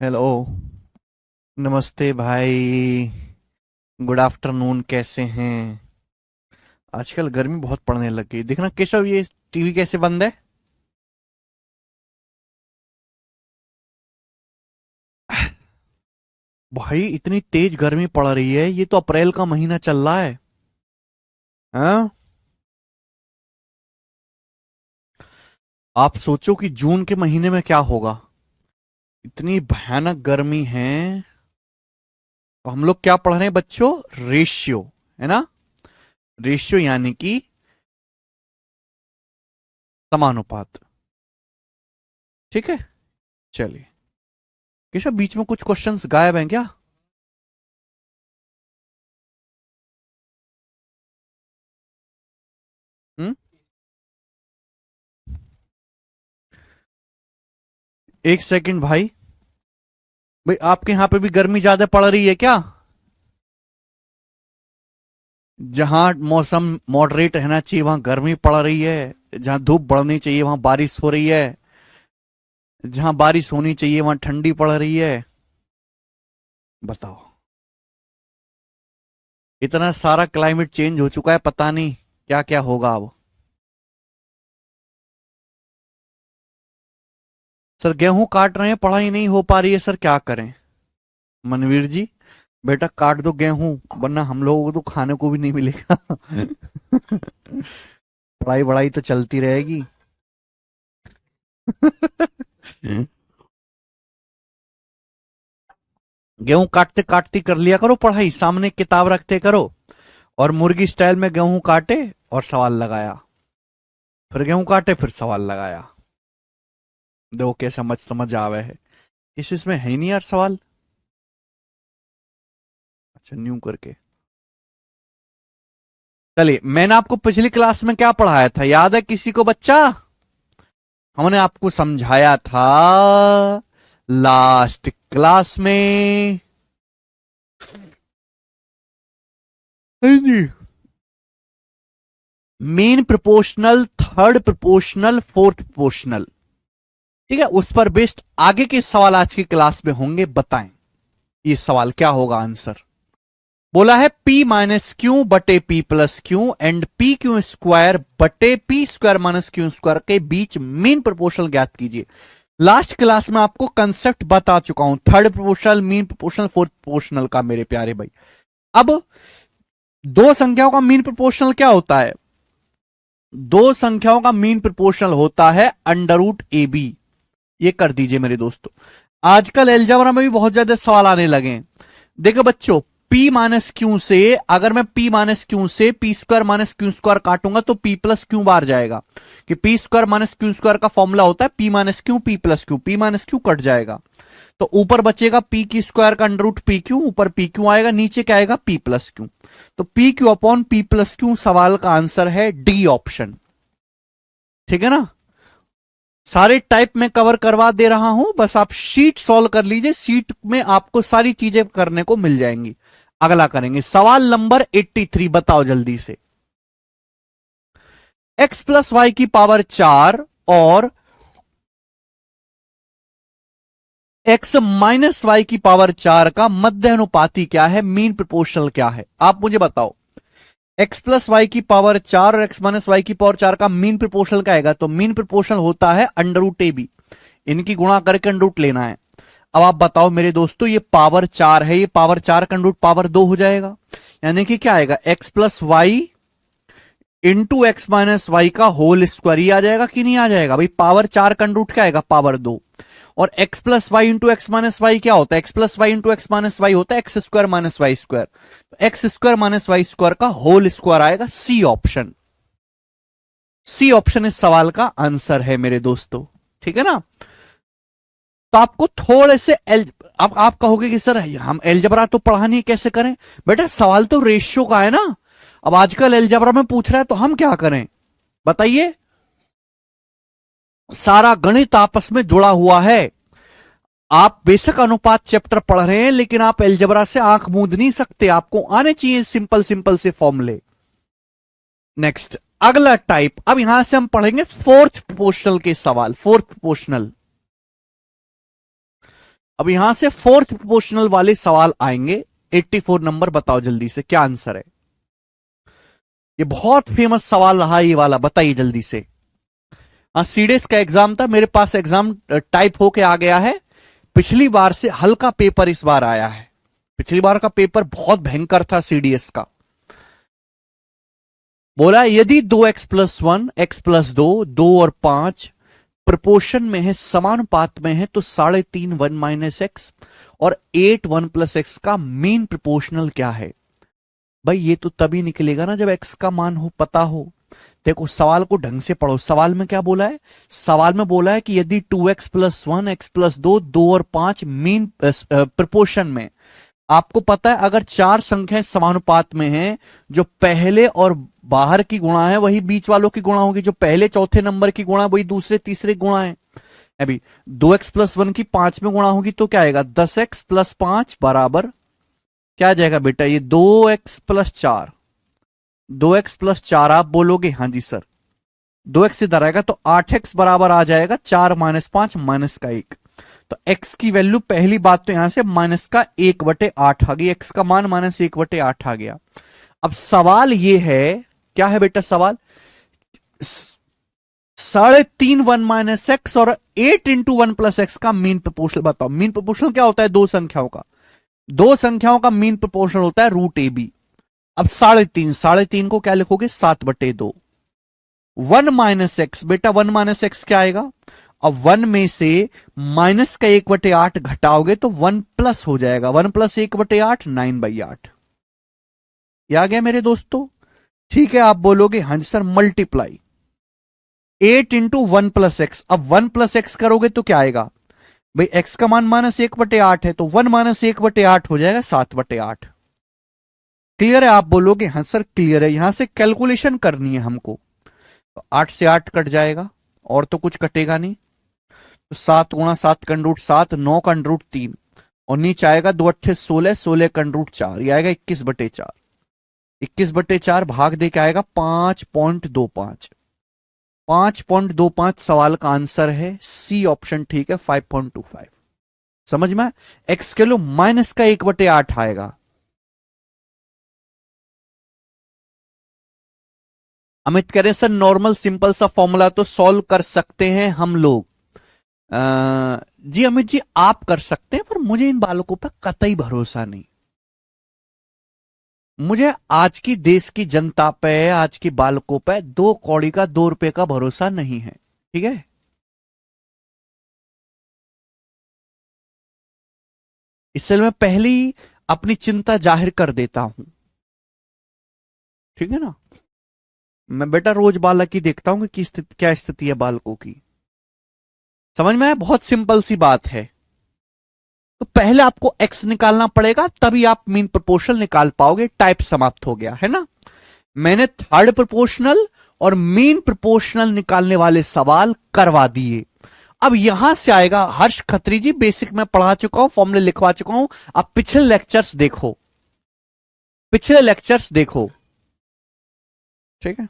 Hello. नमस्ते भाई। Good afternoon, कैसे हैं? आजकल गर्मी बहुत पड़ने लग गई। देखना केशव, ये टीवी कैसे बंद है? भाई इतनी तेज गर्मी पड़ रही है, ये तो अप्रैल का महीना चल रहा है। हाँ। आप सोचो कि जून के महीने में क्या होगा। इतनी भयानक गर्मी है। तो हम लोग क्या पढ़ रहे हैं बच्चों? रेशियो, है ना? रेशियो यानी कि समानुपात। ठीक है। चलिए। केशव, बीच में कुछ क्वेश्चंस गायब हैं क्या? हम्म। एक सेकंड भाई। भाई आपके यहाँ पे भी गर्मी ज्यादा पड़ रही है क्या? जहां मौसम मॉडरेट रहना चाहिए वहां गर्मी पड़ रही है। जहां धूप बढ़नी चाहिए वहां बारिश हो रही है। जहां बारिश होनी चाहिए वहां ठंडी पड़ रही है। बताओ। इतना सारा क्लाइमेट चेंज हो चुका है, पता नहीं क्या क्या होगा अब। सर गेहूं काट रहे हैं, पढ़ाई नहीं हो पा रही है सर, क्या करें? मनवीर जी, बेटा काट दो गेहूं, वरना हम लोगों को तो खाने को भी नहीं मिलेगा। पढ़ाई बढ़ाई तो चलती रहेगी। गेहूं काटते काटते कर लिया करो पढ़ाई, सामने किताब रखते करो। और मुर्गी स्टाइल में गेहूं काटे और सवाल लगाया। फिर गेहूं काटे फिर सवाल लगाया। देखो क्या समझ समझ आवे है। इस इसमें है ही नहीं यार सवाल। अच्छा, न्यू करके। चलिए, मैंने आपको पिछली क्लास में क्या पढ़ाया था, याद है किसी को बच्चा? हमने आपको समझाया था लास्ट क्लास में। हाँ जी। Mean proportional, third proportional, fourth proportional. ठीक है, उस पर बेस्ड आगे के सवाल आज की क्लास में होंगे। बताएं ये सवाल क्या होगा आंसर। बोला है P माइनस क्यू बटे P plus Q and P Q square बटे P square minus Q square के बीच मीन प्रोपोर्शनल ज्ञात कीजिए। लास्ट क्लास में आपको कंसेप्ट बता चुका हूं, third proportional, mean proportional, fourth proportional का, मेरे प्यारे भाई। अब दो संख्याओं का मीन प्रोपोर्शनल क्या होता है? दो संख्याओं का मीन प्रोपोर्शनल होता है अंडर रूट ए बी। ये कर दीजिए मेरे दोस्तों। आजकल एलजेब्रा में भी बहुत ज्यादा सवाल आने लगे हैं। देखो बच्चों, P माइनस क्यू से, अगर मैं P माइनस क्यू से P square minus Q square काटूंगा तो P प्लस क्यू बार जाएगा। कि P square minus Q square का फॉर्मूला होता है P minus Q P plus Q, P minus Q cut जाएगा। तो ऊपर बचेगा P की स्क्वायर का अंडर रूट पी क्यू, ऊपर पी क्यू आएगा, नीचे क्या आएगा P प्लस क्यू। तो P Q upon P plus Q सवाल का आंसर है डी ऑप्शन। ठीक है ना? सारे टाइप में कवर करवा दे रहा हूं, बस आप शीट सॉल्व कर लीजिए, शीट में आपको सारी चीजें करने को मिल जाएंगी। अगला करेंगे सवाल नंबर 83। बताओ जल्दी से। x प्लस वाई की पावर 4 और x माइनस वाई की पावर 4 का मध्य अनुपाती क्या है, मीन प्रोपोर्शनल क्या है, आप मुझे बताओ। x प्लस वाई की पावर 4 और x माइनस वाई की पावर 4 का मीन प्रोपोर्शनल क्या आएगा? तो मीन प्रोपोर्शनल होता है अंडर रूट ए बी। इनकी गुणा करके अंडर रूट लेना है। अब आप बताओ मेरे दोस्तों, ये पावर 4 है, ये पावर 4 का अंडर रूट पावर 2 हो जाएगा। यानी कि क्या आएगा, x plus y into x minus y का होल स्क्वायर। ही आ जाएगा कि नहीं आ जाएगा भाई? पावर 4 का अंडर रूट क्या आएगा, पावर 2। और x plus y into x minus y क्या होता है? x plus y into x minus y होता है x square minus Y square. X square minus Y square का होल स्क्वायर आएगा, सी ऑप्शन। सी ऑप्शन इस सवाल का आंसर है मेरे दोस्तों। ठीक है ना? तो आपको थोड़े से अब आप कहोगे कि सर हम एलजबरा तो पढ़ा नहीं, कैसे करें? बेटा सवाल तो रेशियो का है ना। अब आजकल एलजबरा में पूछ रहा है तो हम क्या करें, बताइए। सारा गणित आपस में जुड़ा हुआ है। आप बेशक अनुपात चैप्टर पढ़ रहे हैं, लेकिन आप एलजबरा से आंख मूंद नहीं सकते, आपको आने चाहिए सिंपल सिंपल से फॉर्मूले। नेक्स्ट, अगला टाइप। अब यहां से हम पढ़ेंगे फोर्थ प्रोपोर्शनल के सवाल, फोर्थ प्रोपोर्शनल। अब यहां से फोर्थ प्रोपोर्शनल वाले सवाल आएंगे। 84 नंबर बताओ जल्दी से क्या आंसर है। ये बहुत फेमस सवाल रहा ये वाला, बताइए जल्दी से। हाँ, सीडीएस का एग्जाम था, मेरे पास एग्जाम टाइप होके आ गया है। पिछली बार से हल्का पेपर इस बार आया है। पिछली बार का पेपर बहुत भयंकर था सीडीएस का। बोला यदि 2x+1 x+2 2 और 5 प्रपोर्शन में है, समानुपात में है, तो 3.5 1 - x और 8 1 + x का मीन प्रोपोर्शनल क्या है। भाई ये तो तभी निकलेगा ना जब x का मान हो, पता हो। देखो सवाल को ढंग से पढ़ो। सवाल में क्या बोला है? सवाल में बोला है कि यदि 2x+1 x+2 2 और 5 मीन प्रोपोर्शन में, आपको पता है अगर चार संख्याएं समानुपात में हैं, जो पहले और बाहर की गुणा है वही बीच वालों की गुणा होगी, जो पहले चौथे नंबर की गुणा वही दूसरे तीसरे गुणा है। अभी 2x+1 की 5 में गुणा होगी तो क्या आएगा? 10x + 5 बराबर क्या आ जाएगा बेटा? ये 2x+4। 2x+4 आप बोलोगे हाँ जी सर। 2x इधर आएगा तो 8x बराबर आ जाएगा 4 - 5 - 1। तो x की वैल्यू, पहली बात तो यहां से -1/8 आ गई। x का मान -1/8 आ गया। अब सवाल ये है, क्या है बेटा सवाल? 3.5 1 - x और 8 × 1 + x का मीन प्रोपोर्शनल बताओ। मीन प्रोपोर्शनल क्या होता है? दो संख्याओं का, दो संख्याओं का मीन प्रोपोर्शनल होता है √AB। अब 3.5 को क्या लिखोगे? 7/2। 1 - x बेटा, 1 - x क्या आएगा? अब 1 में से माइनस का 1/8 घटाओगे तो 1 प्लस हो जाएगा। 1 + 1/8 9/8। ये आ गया मेरे दोस्तों। ठीक है, आप बोलोगे हाँ जी सर मल्टीप्लाई 8 × 1 + x। अब 1 + x करोगे तो क्या आएगा भाई? x का मान -1/8 है तो 1 - 1/8 हो जाएगा 7/8। क्लियर है? आप बोलोगे हाँ सर क्लियर है। यहां से कैलकुलेशन करनी है हमको। तो 8 से 8 कट जाएगा और तो कुछ कटेगा नहीं। तो 7 × 7 √ 7, 9 √ 3 और नीचे आएगा 2 × 8 16, 16 √ 4, ये आएगा 21/4। 21/4 भाग दे के आएगा 5.25। 5.25 सवाल का आंसर है सी ऑप्शन। ठीक है, 5.25 समझ में। एक्स के लो माइनस का 1/8 आएगा। अमित कह रहे सर नॉर्मल सिंपल सा फॉर्मूला तो सॉल्व कर सकते हैं हम लोग। जी अमित जी आप कर सकते हैं, पर मुझे इन बालकों पर कतई भरोसा नहीं। मुझे आज की देश की जनता पे, आज के बालकों पे 2 कौड़ी का 2 रुपए का भरोसा नहीं है। ठीक है, इसलिए मैं पहले ही अपनी चिंता जाहिर कर देता हूं। ठीक है ना, मैं बेटा रोज बालक ही देखता हूं कि क्या स्थिति है बालकों की। समझ में आया? बहुत सिंपल सी बात है। तो पहले आपको x निकालना पड़ेगा, तभी आप मीन प्रोपोर्शनल निकाल पाओगे। टाइप समाप्त हो गया है ना। मैंने थर्ड प्रोपोर्शनल और मीन प्रोपोर्शनल निकालने वाले सवाल करवा दिए। अब यहां से आएगा हर्ष खत्री जी, बेसिक में पढ़ा चुका हूं, फॉर्मूले लिखवा चुका हूं। अब पिछले लेक्चर्स देखो, पिछले लेक्चर्स देखो। ठीक है,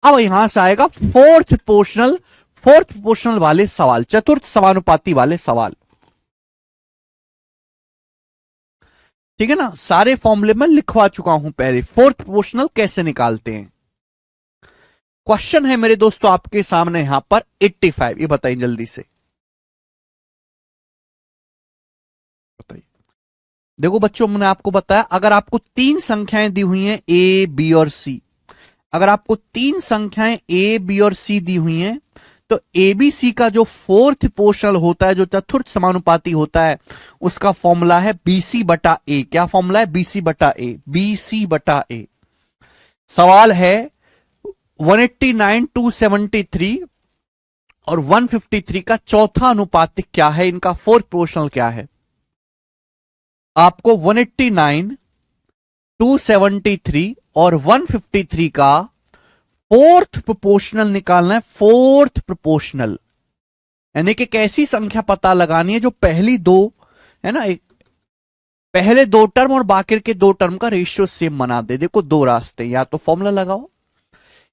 अब यहां से आएगा फोर्थ प्रोपोर्शनल वाले सवाल, चतुर्थ समानुपाती वाले सवाल। ठीक है ना, सारे फॉर्मूले में लिखवा चुका हूं पहले। फोर्थ प्रोपोर्शनल कैसे निकालते हैं। क्वेश्चन है मेरे दोस्तों आपके सामने यहां पर 85, ये बताइए जल्दी से बताइए। देखो बच्चों, मैंने आपको बताया अगर आपको 3 संख्याएं दी हुई हैं ए बी और सी, अगर आपको 3 संख्याएं ए बी और सी दी हुई हैं, तो ए बी सी का जो फोर्थ प्रोपोर्शनल होता है, जो चतुर्थ समानुपाती होता है, उसका फॉर्मूला है BC/A। क्या फॉर्मूला है? BC/A। BC/A। सवाल है 189 273 और 153 का चौथा अनुपातिक क्या है, इनका फोर्थ प्रोपोर्शनल क्या है। आपको 189 273 और 153 का फोर्थ प्रोपोर्शनल निकालना है। फोर्थ प्रोपोर्शनल यानी कि कैसी संख्या पता लगानी है जो पहली दो है ना, एक पहले 2 टर्म और बाकी के 2 टर्म का रेशियो सेम बना दे। देखो 2 रास्ते, या तो फॉर्मूला लगाओ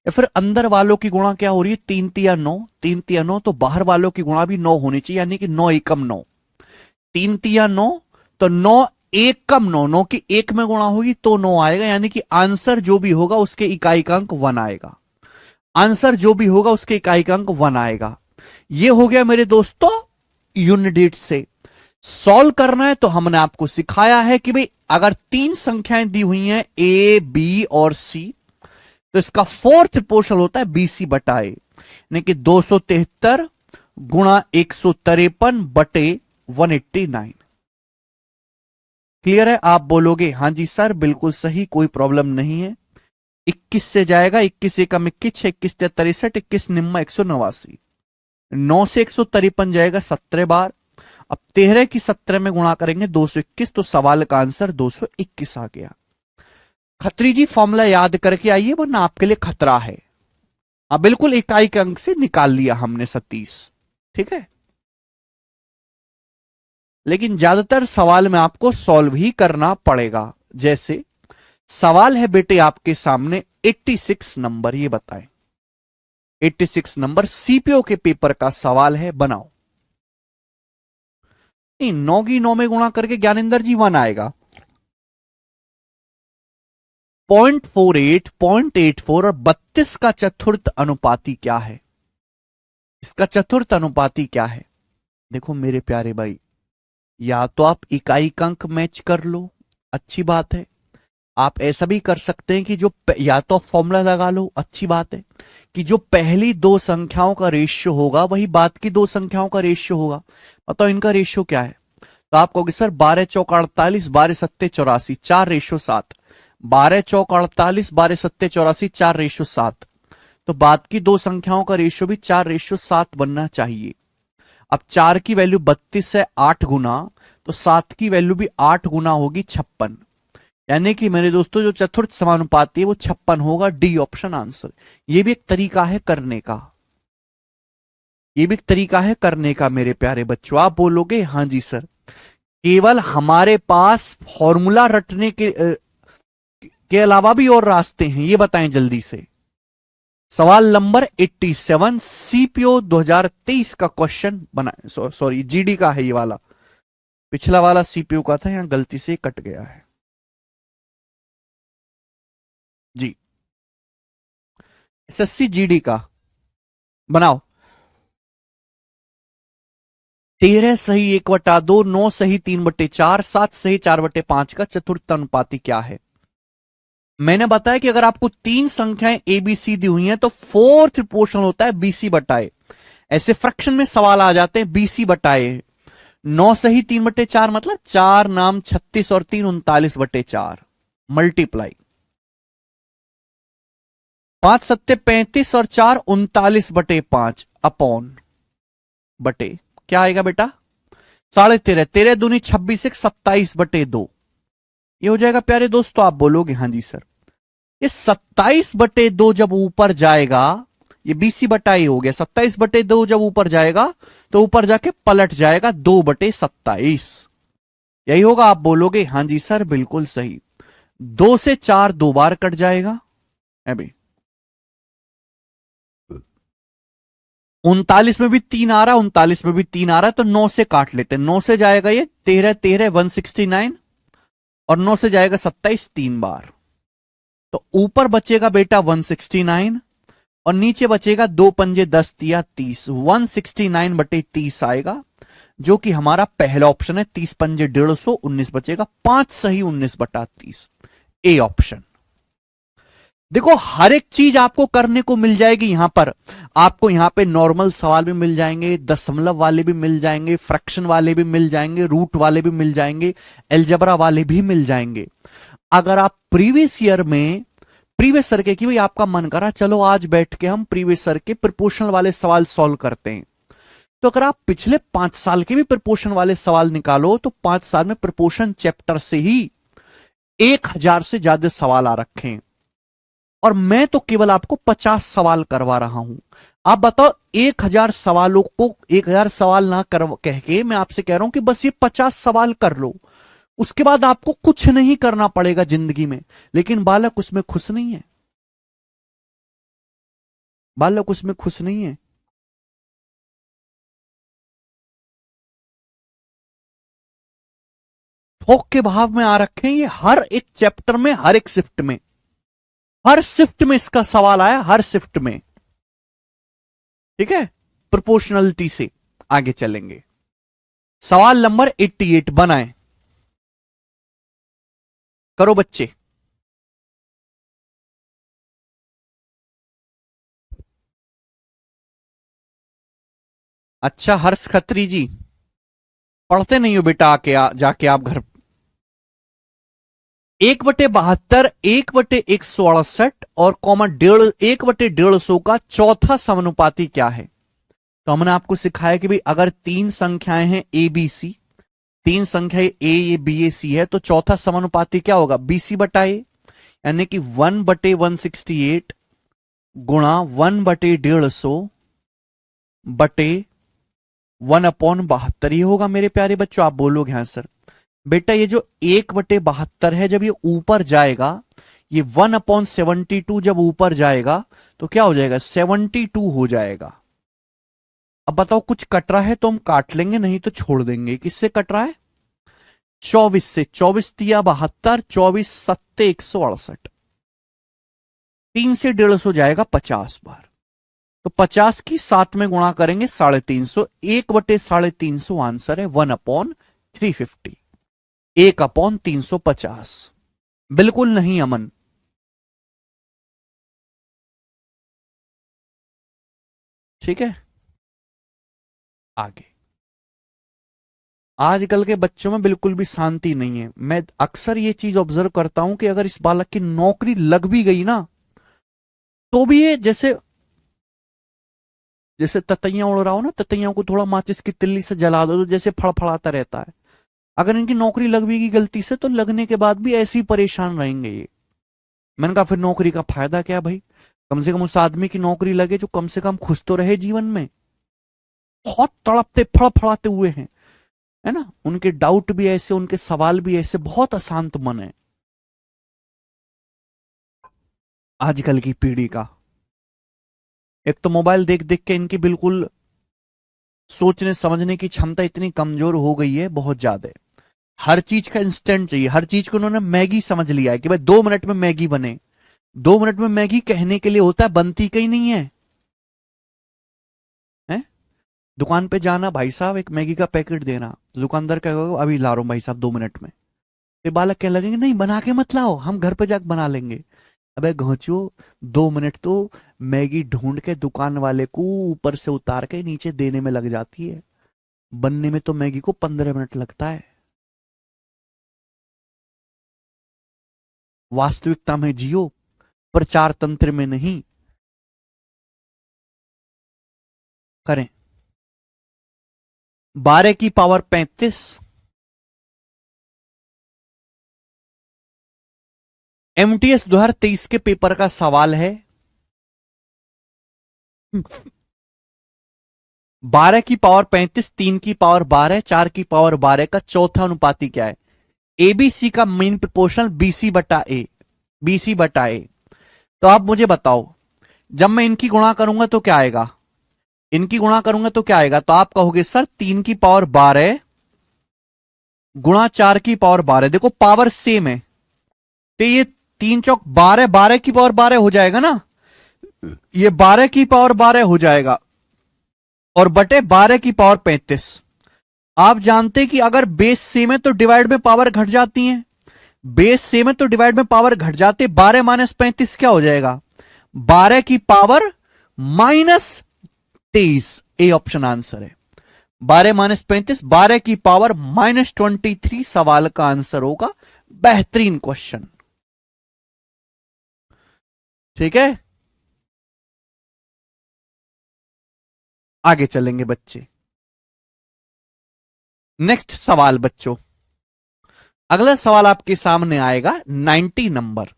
या फिर अंदर वालों की गुणा क्या हो रही है 3 × 9, 3 × 9, तो बाहर वालों की गुणा भी 9 होनी चाहिए, यानी कि 9 × 9। तीन तिया 9, तो 9 एक कम 9, 9 की एक में गुणा होगी तो 9 आएगा, यानी कि आंसर जो भी होगा उसके इकाई का अंक 1 आएगा। आंसर जो भी होगा उसके इकाई का अंक 1 आएगा। ये हो गया मेरे दोस्तों यूनिट से। सॉल्व करना है तो हमने आपको सिखाया है कि भाई अगर तीन संख्याएं दी हुई हैं ए बी और सी, तो इसका फोर्थ पोर्शन होता है बीसी बटा ए, यानी कि 273 गुणा 153 बटे 189। क्लियर है? आप बोलोगे हां जी सर बिल्कुल सही, कोई प्रॉब्लम नहीं है। 21 से जाएगा, 21 एकम 21, 21 63, 21 निम्मा 189, 9 से 153 जाएगा 17 बार। अब 13 की 17 में गुणा करेंगे 221, तो सवाल का आंसर 221 आ गया। खत्री जी फॉर्मूला याद करके आइए वरना आपके लिए खतरा है। अब बिल्कुल इकाई के अंक से निकाल लिया हमने 37, ठीक है। लेकिन ज्यादातर सवाल में आपको सॉल्व ही करना पड़ेगा। जैसे सवाल है बेटे आपके सामने 86 नंबर, ये बताएं 86 नंबर सीपीओ के पेपर का सवाल है, बनाओ। नहीं, 9 की 9 में गुणा करके ज्ञानेंद्र जी 1 आएगा। 0.48, 0.84 और 32 का चतुर्थ अनुपाती क्या है? इसका चतुर्थ अनुपाती क्या है? देखो मेरे प्यारे भाई, या तो आप इकाई का अंक मैच कर लो, अच्छी बात है। आप ऐसा भी कर सकते हैं कि जो या तो फॉर्मूला लगा लो, अच्छी बात है, कि जो पहली दो संख्याओं का रेशियो होगा वही बाद की दो संख्याओं का रेशियो होगा। बताओ इनका रेशियो क्या है? तो आप कहोगे सर 12 चौक 48, 12 सत्ते 84, 4:7। 12 चौक 48, 12 सत्ते 84, 4:7। तो बाद की दो संख्याओं का रेशियो भी 4:7 बनना चाहिए। अब 4 की वैल्यू 32 है, 8 गुना, तो 7 की वैल्यू भी 8 गुना होगी 56। यानी कि मेरे दोस्तों जो चतुर्थ समानुपाती है वो 56 होगा। D option answer. ये भी एक तरीका है करने का, ये भी एक तरीका है करने का मेरे प्यारे बच्चों। आप बोलोगे हां जी सर, केवल हमारे पास फॉर्मूला रटने के अलावा भी और रास्ते हैं, ये बताएं जल्दी से। सवाल नंबर 87 सीपीओ 2023 का क्वेश्चन बना, सॉरी जीडी का है ये वाला, पिछला वाला सीपीओ का था, यहां गलती से कट गया है जी। एसएससी जीडी का बनाओ। 13 सही 1/2, 9 सही 3/4, 7 सही 4/5 का चतुर्थ अनुपाती क्या है? मैंने बताया कि अगर आपको तीन संख्याएं ए बी सी दी हुई हैं तो फोर्थ पोर्शन होता है बीसी बटाए। ऐसे फ्रैक्शन में सवाल आ जाते हैं बीसी बटाए। 9 सही 3/4 मतलब 4 नाम 36 और 3 39/4 मल्टीप्लाई। 5 सत्ते 35 और 4 39/5 अपॉन बटे क्या आएगा बेटा? 13.5, 13 दूनी 26, 27/2। ये हो जाएगा प्यारे दोस्तों। आप बोलोगे हां जी सर, ये 27/2 जब ऊपर जाएगा, ये बीसी बटाई हो गया, 27/2 जब ऊपर जाएगा तो ऊपर जाके पलट जाएगा 2/27। यही होगा। आप बोलोगे हां जी सर बिल्कुल सही। 2 से 4 दो बार कट जाएगा, अभी 39 में भी 3 आ रहा, 39 में भी 3 आ रहा है, तो 9 से काट लेते हैं। 9 से जाएगा ये 13, 13 169, और 9 से जाएगा 27 3 बार, तो ऊपर बचेगा बेटा 169 और नीचे बचेगा 2 पंजे 10 तिया 30, 169/30 आएगा, जो कि हमारा पहला ऑप्शन है। 30 पंजे 150, 19 बचेगा, 5 सही 19/30, ए ऑप्शन। देखो हर एक चीज आपको करने को मिल जाएगी यहां पर। आपको यहां पे नॉर्मल सवाल भी मिल जाएंगे, दशमलव वाले भी मिल जाएंगे, फ्रैक्शन वाले भी मिल जाएंगे, रूट वाले भी मिल जाएंगे, एलजबरा वाले भी मिल जाएंगे। अगर आप प्रीवियस ईयर में प्रीवियस सर के कि भाई आपका मन करा चलो आज बैठ के हम प्रीवियस सर के प्रिपोर्शनल वाले सवाल सॉल्व करते हैं, तो अगर आप पिछले 5 साल के भी प्रिपोर्शन वाले सवाल निकालो तो 5 साल में प्रिपोर्शन चैप्टर से ही 1000 से ज्यादा सवाल आ रखे हैं, और मैं तो केवल आपको 50 सवाल करवा रहा हूं। आप बताओ 1000 सवालों को 1000 सवाल ना कर कह के मैं आपसे कह रहा हूं कि बस ये 50 सवाल कर लो, उसके बाद आपको कुछ नहीं करना पड़ेगा जिंदगी में। लेकिन बालक उसमें खुश नहीं है, बालक उसमें खुश नहीं है। थोक के भाव में आ रखे हैं ये, हर एक चैप्टर में, हर एक शिफ्ट में, हर शिफ्ट में इसका सवाल आया, हर शिफ्ट में। ठीक है, प्रोपोर्शनलिटी से आगे चलेंगे। सवाल नंबर 88 बनाएं, करो बच्चे। अच्छा हर्ष खत्री जी, पढ़ते नहीं हो बेटा आके जाके आप घर। 1/72, 1/168 और कॉमा 1/150 का चौथा समानुपाती क्या है? तो हमने आपको सिखाया कि भाई अगर तीन संख्याएं हैं ए बी सी, तीन संख्याएं ए बी ए सी है, तो चौथा समानुपाती क्या होगा? BC बटा ए, यानी कि 1/168 गुणा 1/150 बटे 1/72 ये होगा मेरे प्यारे बच्चों। आप बोलोगे हाँ सर। बेटा ये जो 1/72 है, जब ये ऊपर जाएगा, ये 1/72 जब ऊपर जाएगा तो क्या हो जाएगा? 72 हो जाएगा। अब बताओ कुछ कट रहा है तो हम काट लेंगे, नहीं तो छोड़ देंगे। किससे कट रहा है? 24 से। 24 तिया 72, 24 सत्ते 168, 3 से 150 जाएगा 50 बार, तो 50 की 7 में गुणा करेंगे 350, 1/350 आंसर है 1/350, 1/350। बिल्कुल नहीं अमन। ठीक है, आगे। आजकल के बच्चों में बिल्कुल भी शांति नहीं है। मैं अक्सर ये चीज ऑब्जर्व करता हूं कि अगर इस बालक की नौकरी लग भी गई ना, तो भी ये जैसे जैसे ततैयां उड़ रहा हो ना, ततैयां को थोड़ा माचिस की तिल्ली से जला दो तो जैसे फड़फड़ाता रहता है। अगर इनकी नौकरी लग भी गई गलती से, तो लगने के बाद भी ऐसे ही परेशान रहेंगे ये। मैंने कहा फिर नौकरी का फायदा क्या भाई? कम से कम उस आदमी की नौकरी लगे जो कम से कम खुश तो रहे जीवन में। बहुत तड़पते फड़फड़ाते हुए हैं, है ना? उनके डाउट भी ऐसे, उनके सवाल भी ऐसे, बहुत अशांत मन है आजकल की पीढ़ी का। एक तो मोबाइल देख देख के इनकी बिल्कुल सोचने समझने की क्षमता इतनी कमजोर हो गई है, बहुत ज्यादा। हर चीज का इंस्टेंट चाहिए, हर चीज को उन्होंने मैगी समझ लिया है कि भाई 2 मिनट में मैगी बने। 2 मिनट में मैगी कहने के लिए होता है, बनती कहीं नहीं है, हैं? दुकान पे जाना, भाई साहब एक मैगी का पैकेट देना, दुकानदार कहेगा अभी ला रहा हूं भाई साहब 2 मिनट में। तो बालक कहने लगेंगे नहीं बना के मत लाओ, हम घर पे जाकर बना लेंगे। अबे घोंचो, 2 मिनट तो मैगी ढूंढ के दुकान वाले को ऊपर से उतार के नीचे देने में लग जाती है, बनने में तो मैगी को 15 मिनट लगता है। वास्तविकता में जियो, प्रचार तंत्र में नहीं। करें 12 की पावर 35, MTS 2023 के पेपर का सवाल है। 12 की पावर 35, 3 की पावर 12, 4 की पावर 12 का चौथा अनुपाती क्या है? एबीसी का मेन प्रोपोर्शनल BC बटा ए, BC बटा ए। तो आप मुझे बताओ, जब मैं इनकी गुणा करूंगा तो क्या आएगा? इनकी गुणा करूंगा तो क्या आएगा? तो आप कहोगे सर 3 की पावर 12 गुणा 4 की पावर 12, देखो पावर सेम है, तो ये 3 चौक 12, 12 की पावर 12 हो जाएगा ना, ये 12 की पावर 12 हो जाएगा, और बटे 12 की पावर 35। आप जानते कि अगर बेस सेम है तो डिवाइड में पावर घट जाती है, बेस सेम है तो डिवाइड में पावर घट जाते। 12 माइनस 35 क्या हो जाएगा? 12 की पावर -23। ए ऑप्शन आंसर है। 12 माइनस 35, 12 की पावर -23 सवाल का आंसर होगा। बेहतरीन क्वेश्चन। ठीक है, आगे चलेंगे बच्चे। नेक्स्ट सवाल बच्चों, अगला सवाल आपके सामने आएगा 90 नंबर,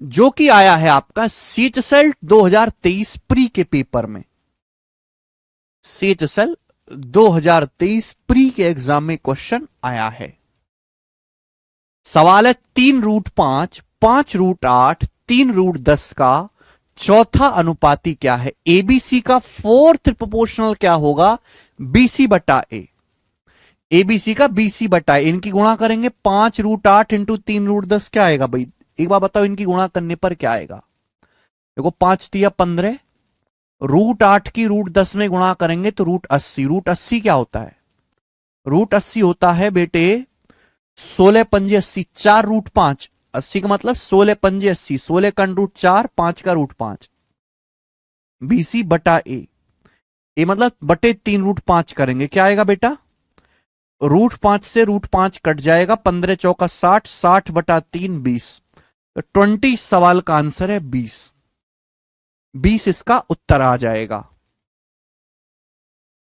जो कि आया है आपका सीएचएसएल 2023 प्री के पेपर में। सीएचएसएल 2023 प्री के एग्जाम में क्वेश्चन आया है। सवाल है 3√5, 5√8, 3√10 का चौथा अनुपाती क्या है? एबीसी का फोर्थ प्रोपोर्शनल क्या होगा? BC बटा ए। एबीसी का बीसी बटा इनकी गुणा करेंगे 5√8 इंटू 3√10 क्या आएगा भाई? एक बार बताओ इनकी गुणा करने पर क्या आएगा? देखो 5×3 = 15, √8 की √10 में गुणा करेंगे तो √80। √80 क्या होता है? √80 होता है बेटे 16×5 = 80, 4√5। 80 का मतलब 16×5 = 80, 16 का √4, 5 का √5। बीसी बटा ए मतलब बटे 3√5 करेंगे क्या आएगा बेटा? √5 से √5 कट जाएगा, 15×4 = 60, 60/3 20। तो 20 सवाल का आंसर है 20। 20 इसका उत्तर आ जाएगा।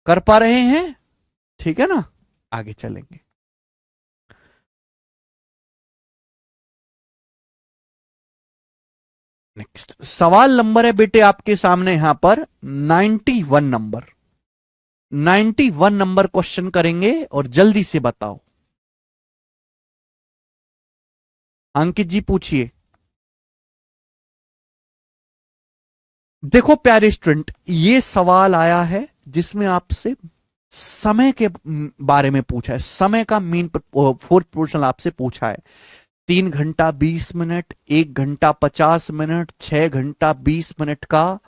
कर पा रहे हैं? ठीक है ना? आगे चलेंगे। नेक्स्ट सवाल नंबर है बेटे आपके सामने यहां पर 91 नंबर। 91 नंबर क्वेश्चन करेंगे और जल्दी से बताओ। अंकित जी पूछिए। देखो प्यारे स्टूडेंट, ये सवाल आया है जिसमें आपसे समय के बारे में पूछा है। समय का मीन फोर्थ पोर्शन आपसे पूछा है। 3 घंटा 20 मिनट, 1 घंटा 50 मिनट, 6 घंटा 20 मिनट का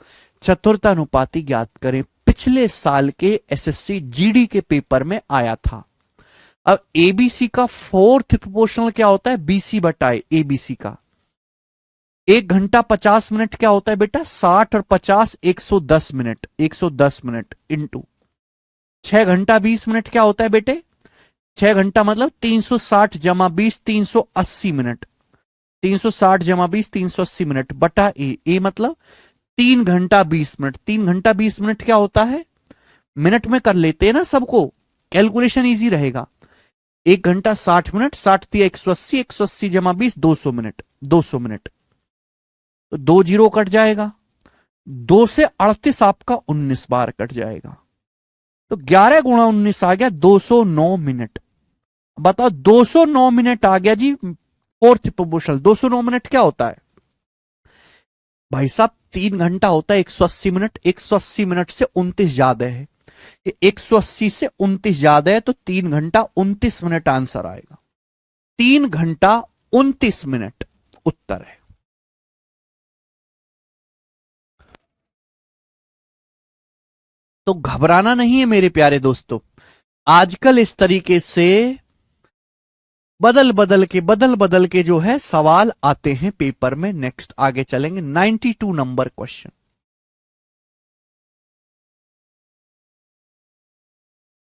चतुर्थानुपाती ज्ञात करें। पिछले साल के एसएससी जीडी के पेपर में आया था। अब एबीसी का फोर्थ प्रोपोर्शनल क्या होता है? बीसी बटाए एबीसी का। 1 घंटा 50 मिनट क्या होता है बेटा? 60 और 50 110 मिनट, 110 मिनट इंटू 6 घंटा 20 मिनट क्या होता है बेटे? 6 घंटा मतलब 360 जमा 20, 380 मिनट। 360 जमा 20 380 मिनट बटा ए मतलब 3 घंटा 20 मिनट। 3 घंटा 20 मिनट क्या होता है? मिनट में कर लेते हैं ना सबको, कैलकुलेशन इजी रहेगा। 1 घंटा 60 मिनट, 60×3 = 180, 180 जमा 20 200 मिनट, 200 मिनट। तो 2 जीरो कट जाएगा, 2 से 38 आपका 19 बार कट जाएगा। तो 11 × 19 आ गया 209 मिनट। बताओ 209 मिनट आ गया जी फोर्थ प्रोपोर्शनल। 209 मिनट क्या होता है भाई साहब? 3 घंटा होता है 180 मिनट, 180 मिनट से 29 ज्यादा है। ये 180 से 29 ज्यादा है तो 3 घंटा 29 मिनट आंसर आएगा। 3 घंटा 29 मिनट उत्तर है। तो घबराना नहीं है मेरे प्यारे दोस्तों। आजकल इस तरीके से बदल बदल के जो है सवाल आते हैं पेपर में। नेक्स्ट आगे चलेंगे 92 नंबर क्वेश्चन।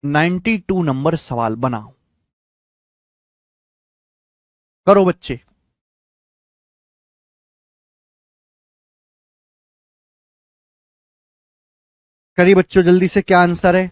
92 नंबर सवाल बनाओ। करो बच्चे। करिए बच्चों जल्दी से, क्या आंसर है?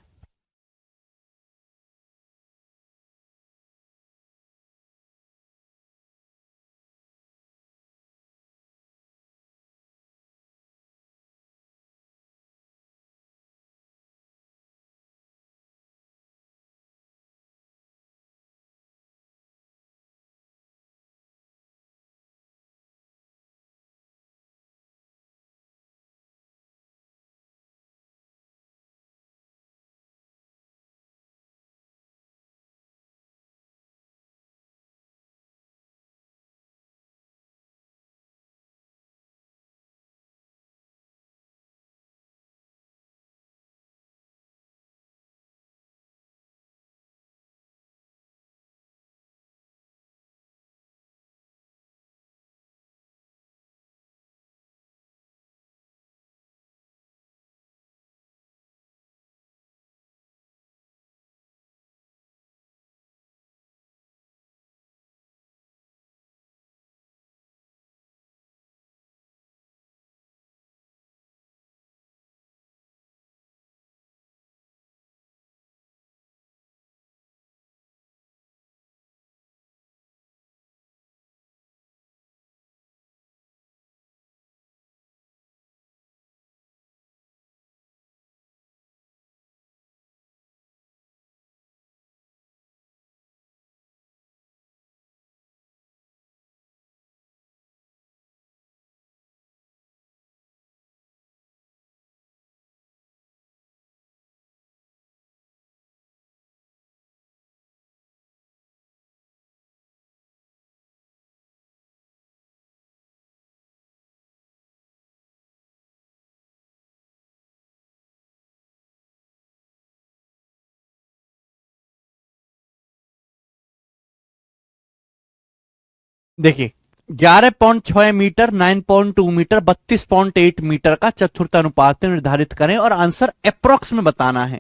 देखिए 11.6 मीटर, 9.2 मीटर, 32.8 मीटर का चतुर्थ अनुपात निर्धारित करें और आंसर अप्रोक्स में बताना है।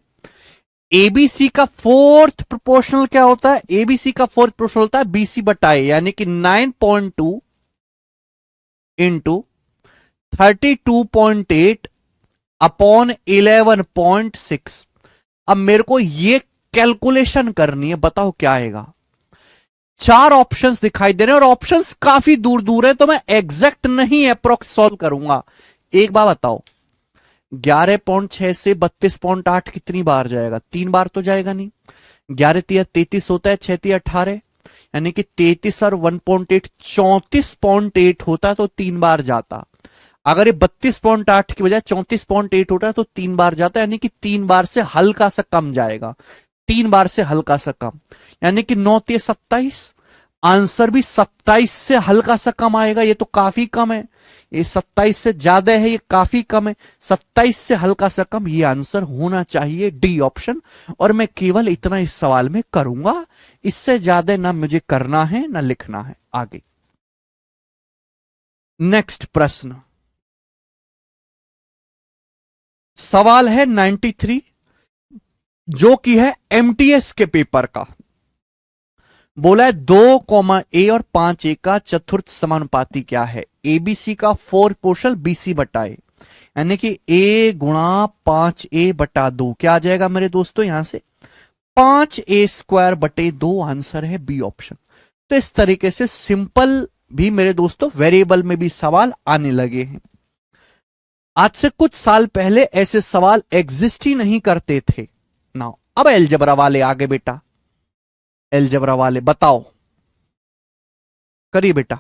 एबीसी का फोर्थ प्रोपोर्शनल क्या होता है? एबीसी का फोर्थ प्रोपोर्शनल होता है बीसी बटाए, यानी कि 9.2 इंटू 32.8 अपॉन 11.6। अब मेरे को ये कैलकुलेशन करनी है, बताओ क्या आएगा। चार ऑप्शंस दिखाई दे रहे हैं और ऑप्शंस काफी दूर दूर है, तो मैं एग्जैक्ट नहीं अप्रोक्स सॉल्व करूंगा। एक बार बताओ, 11.6 से 32.8 कितनी बार जाएगा? 3 बार तो जाएगा नहीं। 11 × 3 = 33 होता है, 6 × 3 = 18, यानी कि 33 और 1.8 34.8 होता तो 3 बार जाता। अगर ये 32.8 की बजाय 34.8 होता तो 3 बार जाता, यानी कि 3 बार से हल्का सा कम जाएगा। 3 बार से हल्का सा कम, यानी कि 9×3 = 27। आंसर भी 27 से हल्का सा कम आएगा। ये तो काफी कम है, ये 27 से ज्यादा है, ये काफी कम है। 27 से हल्का सा कम, ये आंसर होना चाहिए डी ऑप्शन। और मैं केवल इतना इस सवाल में करूंगा, इससे ज्यादा ना मुझे करना है ना लिखना है। आगे नेक्स्ट प्रश्न, सवाल है 93, जो कि है एमटीएस के पेपर का। बोला है 2, ए और 5 ए का चतुर्थ समानुपाती क्या है? एबीसी का 4 पोर्शन बीसी बटाए, यानी कि ए गुणा 5a/2 क्या आ जाएगा मेरे दोस्तों? यहां से 5a² आंसर है बी ऑप्शन। तो इस तरीके से सिंपल भी मेरे दोस्तों वेरिएबल में भी सवाल आने लगे हैं। आज से कुछ साल पहले ऐसे सवाल एग्जिस्ट ही नहीं करते थे ना। अब एलजबरा वाले आगे बेटा, एलजबरा वाले बताओ, करिए बेटा,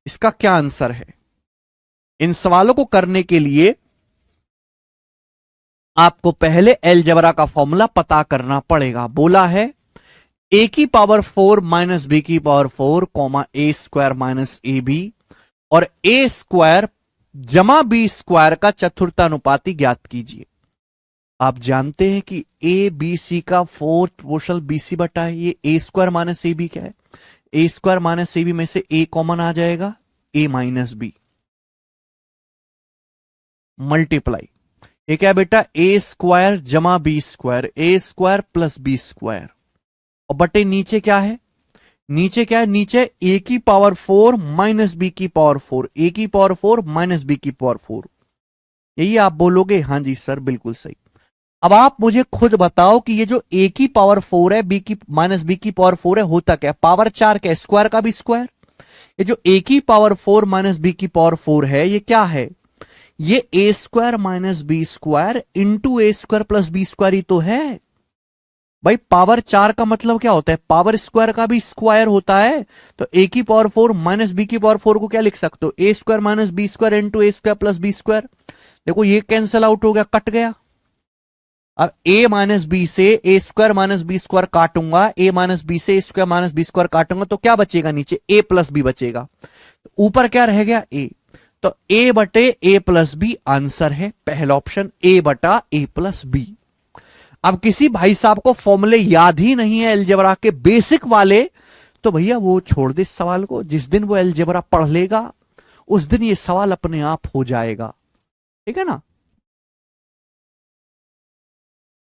इसका क्या आंसर है? इन सवालों को करने के लिए आपको पहले एलजबरा का फॉर्मूला पता करना पड़ेगा। बोला है a⁴ minus b⁴ comma a² minus ab और a² जमा b² का चतुर्थानुपाती ज्ञात कीजिए। आप जानते हैं कि ए बी सी का फोर्थ प्रोपोर्शनल बीसी बटा है, ये a² माइनस ए बी क्या है? a² माइनस ए बी में से a कॉमन आ जाएगा, a माइनस बी मल्टीप्लाई, ये क्या है बेटा? a² जमा b², a² प्लस b², और बटे नीचे क्या है? नीचे क्या है? नीचे a⁴ minus b⁴, a⁴ minus b⁴। यही आप बोलोगे? हाँ जी सर, बिल्कुल सही। अब आप मुझे खुद बताओ कि ये जो a⁴ है, b⁴ है, होता क्या? पावर 4 क्या? स्क्वायर का भी स्क्वायर। ये जो a⁴ माइनस b⁴ है, ये क्या है? ये a² minus b² into a² plus b² ही तो है भाई। पावर 4 का मतलब क्या होता है? पावर स्क्वायर का भी स्क्वायर होता है। तो a⁴ माइनस b⁴ को क्या लिख सकते हो? a² minus b² into a² plus b²। देखो ये कैंसिल आउट हो गया, कट गया। अब a माइनस बी से a² माइनस b² काटूंगा, a माइनस बी से a² माइनस b² काटूंगा, तो क्या बचेगा? नीचे a प्लस बी बचेगा, ऊपर क्या रह गया? a। तो a बटे a प्लस बी आंसर है पहला ऑप्शन, a बटा a प्लस बी। अब किसी भाई साहब को फॉर्मूले याद ही नहीं है एलजेब्रा के बेसिक वाले, तो भैया वो छोड़ दे इस सवाल को। जिस दिन वो एलजेब्रा पढ़ लेगा उस दिन ये सवाल अपने आप हो जाएगा। ठीक है ना?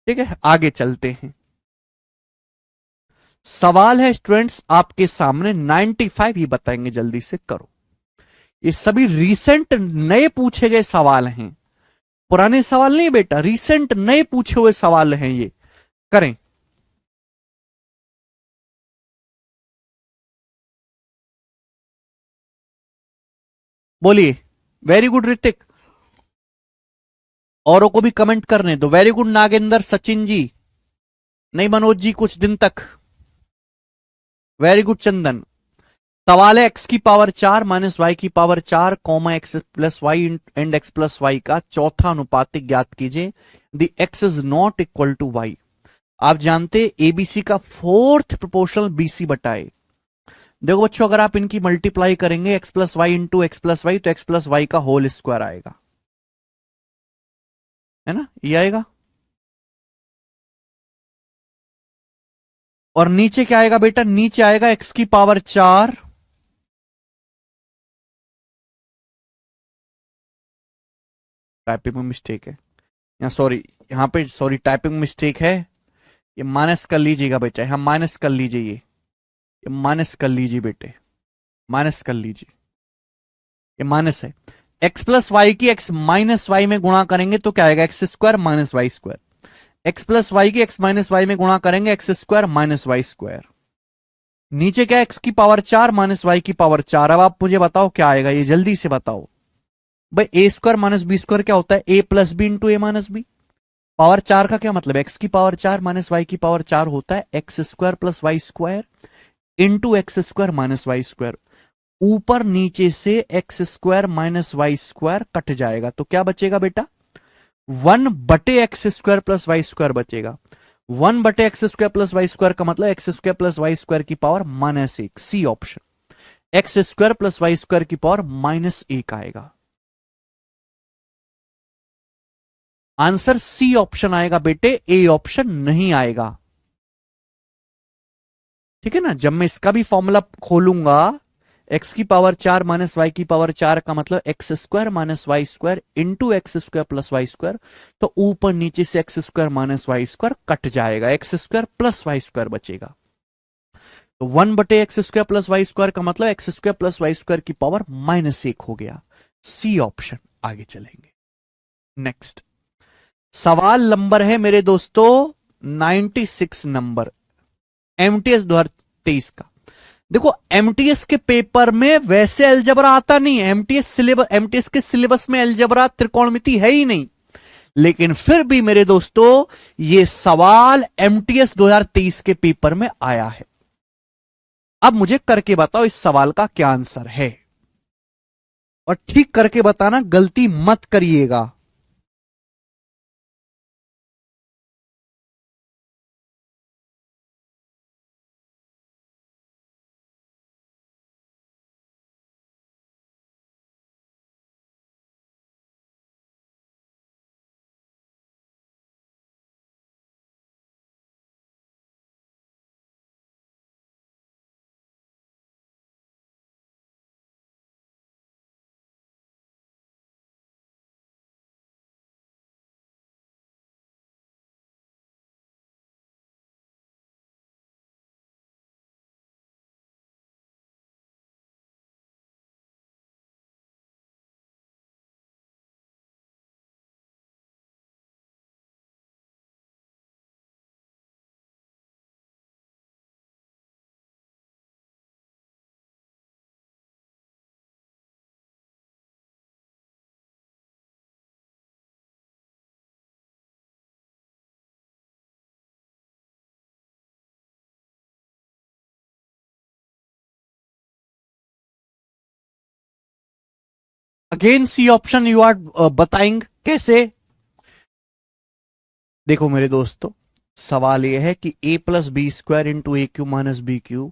ठीक है, आगे चलते हैं। सवाल है स्टूडेंट्स आपके सामने 95 ही बताएंगे, जल्दी से करो। ये सभी रीसेंट नए पूछे गए सवाल हैं, पुराने सवाल नहीं बेटा, रीसेंट नए पूछे हुए सवाल हैं ये। करें। बोलिए। वेरी गुड ऋतिक, औरों को भी कमेंट करने दो। वेरी गुड नागेंद्र, सचिन जी, नहीं मनोज जी कुछ दिन तक। Very good Chandan. सवाल है एक्स की पावर 4 माइनस वाई की power 4 comma x plus y and x plus y का चौथा अनुपातिक ज्ञात कीजिए। The x is not equal to y. आप जानते एबीसी का फोर्थ प्रोपोर्शनल बीसी बटाए। देखो बच्चों, अगर आप इनकी मल्टीप्लाई करेंगे x plus y into x plus y, तो एक्स प्लस वाई का होल स्क्वायर आएगा, है ना? ये आएगा। और नीचे क्या आएगा बेटा? नीचे आएगा एक्स की पावर 4 टाइपिंग में मिस्टेक है यहाँ, सॉरी यहाँ पे, सॉरी टाइपिंग मिस्टेक है। ये माइनस कर लीजिएगा बेटा, यहाँ माइनस कर लीजिए, ये माइनस कर लीजिए बेटे, माइनस कर लीजिए, ये माइनस है। एक्स प्लस वाई की एक्स माइनस वाई में गुणा करेंगे तो क्या आएगा, x square minus Y square. X plus y की एक्स माइनस वाई में गुणा करेंगे, x square minus Y square. नीचे क्या, एक्स की पावर 4 माइनस वाई की पावर 4। अब आप मुझे बताओ क्या आएगा, ये जल्दी से बताओ भाई। A square minus B square क्या होता है, A plus B into A minus B. Power 4 का क्या मतलब, एक्स की पावर 4 माइनस वाई की पावर 4 होता है x square plus Y square into x square minus Y square. ऊपर नीचे से x square minus Y square cut जाएगा तो क्या बचेगा बेटा, 1/x² प्लस वाई स्क्वायर बचेगा। 1/x² प्लस वाई स्क्वायर का मतलब X square plus Y square की power -1, C option. X square plus Y square की पावर -1 आएगा। आंसर सी ऑप्शन आएगा बेटे, ए ऑप्शन नहीं आएगा। ठीक है ना, जब मैं इसका भी फॉर्मूला खोलूंगा, एक्स की पावर 4 माइनस वाई की पावर 4 का मतलब X square minus Y square into x square plus Y square, तो ऊपर नीचे से x square minus Y square cut जाएगा, X square plus Y square बचेगा। तो 1/x² प्लस वाई स्क्वायर का मतलब X square plus Y square की पावर -1 हो गया, सी ऑप्शन। आगे चलेंगे, नेक्स्ट सवाल नंबर है मेरे दोस्तों 96 नंबर, एमटीएस 2023 का। देखो एमटीएस के पेपर में वैसे अलजबरा आता नहीं है, एमटीएस के सिलेबस में अलजबरा त्रिकोणमिति है ही नहीं, लेकिन फिर भी मेरे दोस्तों ये सवाल एमटीएस 2023 के पेपर में आया है। अब मुझे करके बताओ इस सवाल का क्या आंसर है, और ठीक करके बताना, गलती मत करिएगा। Again C option you are बताइंग कैसे। देखो मेरे दोस्तों सवाल यह है कि a plus B square into A cube minus B cube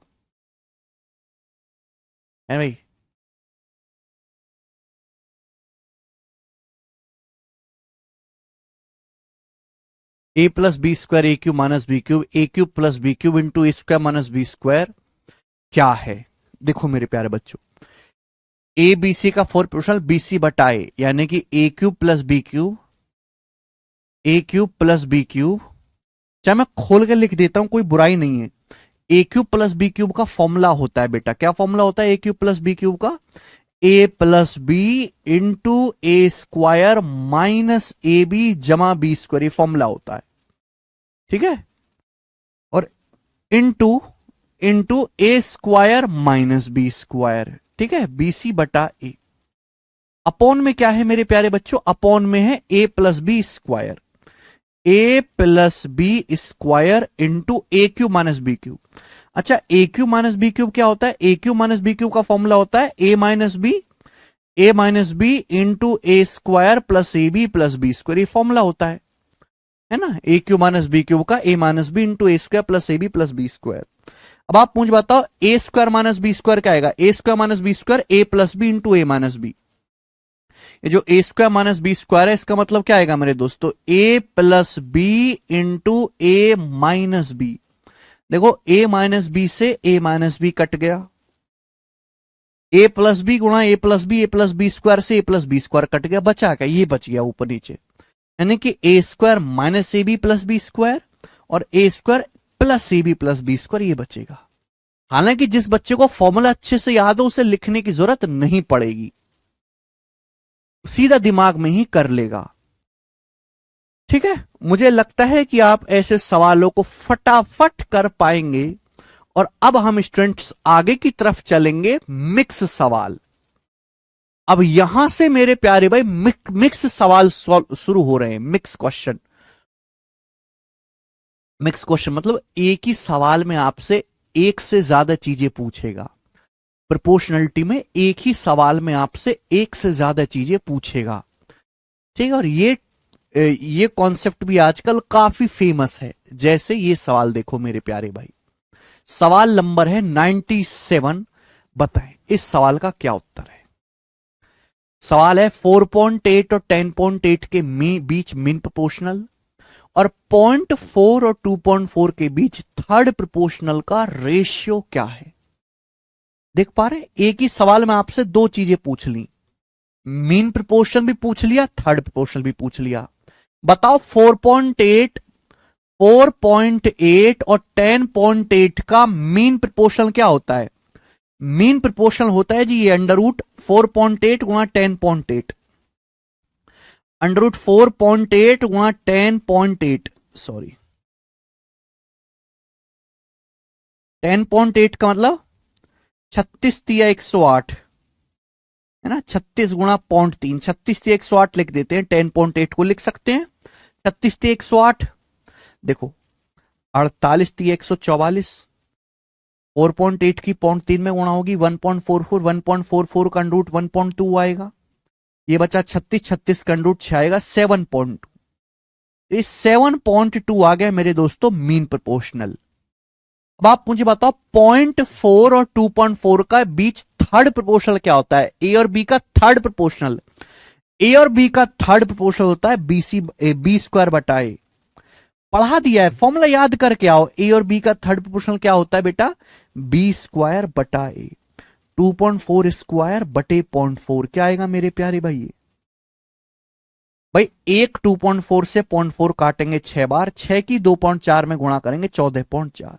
है भाई, A plus B square A cube minus B cube, A cube plus B cube into A square minus B square क्या है। देखो मेरे प्यारे बच्चों, ए बी सी का 4 proportional B C बटा ए, यानी कि ए cube plus B cube, A cube plus B cube, चाहे मैं खोल के लिख देता हूं कोई बुराई नहीं है। A cube plus B cube का फॉर्मूला होता है बेटा, क्या फॉर्मूला होता है A cube plus B cube का, A plus B into A square minus A B जमा बी स्क्वायर, ये फॉर्मूला होता है। ठीक है, और into into A square minus B square, ठीक है, बीसी बटा ए। अपॉन में क्या है मेरे प्यारे बच्चों, अपॉन में है A plus B square, A plus B square into A cube minus B cube. अच्छा A cube minus B cube क्या होता है, A cube minus B cube का फॉर्मूला होता है A minus B into A square plus A B plus B square, ये formula होता है ना, A cube minus B cube का A minus B into A square plus A B plus B square. अब आप मुझे बताओ ए स्क्वायर माइनस बी स्क्वायर क्या आएगा, ए square minus B square A plus B into A minus B. ये जो ए square minus B square है इसका मतलब क्या आएगा मेरे दोस्तों, ए plus B into A minus B. देखो ए माइनस बी से ए माइनस बी कट गया, ए प्लस बी गुणा ए प्लस बी, ए प्लस बी स्क्वायर से ए प्लस बी स्क्वायर कट गया, बचा क्या, ये बच गया ऊपर नीचे, यानी कि A square minus A B plus B square और A square plus A B plus B square, ये बचेगा। हालांकि जिस बच्चे को फॉर्मूला अच्छे से याद हो उसे लिखने की जरूरत नहीं पड़ेगी, सीधा दिमाग में ही कर लेगा। ठीक है, मुझे लगता है कि आप ऐसे सवालों को फटाफट कर पाएंगे। और अब हम स्टूडेंट्स आगे की तरफ चलेंगे, मिक्स सवाल। अब यहां से मेरे प्यारे भाई मिक्स सवाल शुरू हो रहे हैं। मिक्स क्वेश्चन, मिक्स क्वेश्चन मतलब एक ही सवाल में आपसे एक से ज्यादा चीजें पूछेगा। प्रोपोर्शनलिटी में एक ही सवाल में आपसे एक से ज्यादा चीजें पूछेगा। ठीक है, और ये कॉन्सेप्ट भी आजकल काफी फेमस है। जैसे ये सवाल देखो मेरे प्यारे भाई, सवाल नंबर है 97। बताएं इस सवाल का क्या उत्तर है। सवाल है 4.8 और 10.8 के बीच मीन प्रोपोर्शनल और 0.4 और 2.4 के बीच थर्ड प्रोपोर्शनल का रेशियो क्या है। देख पा रहे, एक ही सवाल में आपसे दो चीजें पूछ ली, मीन प्रोपोर्शन भी पूछ लिया, थर्ड प्रोपोर्शनल भी पूछ लिया। बताओ 4.8 और 10.8 का मीन प्रोपोर्शनल क्या होता है। मीन प्रोपोर्शनल होता है जी ये अंडर रूट 4.8 गुणा 10.8, अंडर रूट 4.8 गुणा 10.8, सॉरी 10.8 का मतलब 36 तिया 108 है ना, 36 गुणा 0.3, 36 तिया 108 लिख देते हैं, 10.8 को लिख सकते हैं 36 तिया 108। देखो 48 तिया 144, 4.8 की 0.3 में गुणा होगी 1.44, 1.44 का अंडर रूट 1.2 आएगा। ये बचा 36, 36 का अंडर रूट 6 आएगा 7.2। ये 7.2 आ गया मेरे दोस्तों मीन प्रोपोर्शनल। अब आप मुझे बताओ 0.4 और 2.4 का बीच थर्ड प्रोपोर्शनल क्या होता है। ए और बी का थर्ड प्रोपोर्शनल, ए और बी का थर्ड प्रोपोर्शनल होता है बी स्क्वायर बटा ए। पढ़ा दिया है, फॉर्मूला याद करके आओ। ए और बी का थर्ड प्रोपोर्शनल क्या होता है बेटा, बी स्क्वायर बटा ए। 2.4 स्क्वायर बटे 0.4 क्या आएगा मेरे प्यारे भाई। भाई एक 2.4 से 0.4 काटेंगे 6 बार, 6 की 2.4 में गुणा करेंगे 14.4,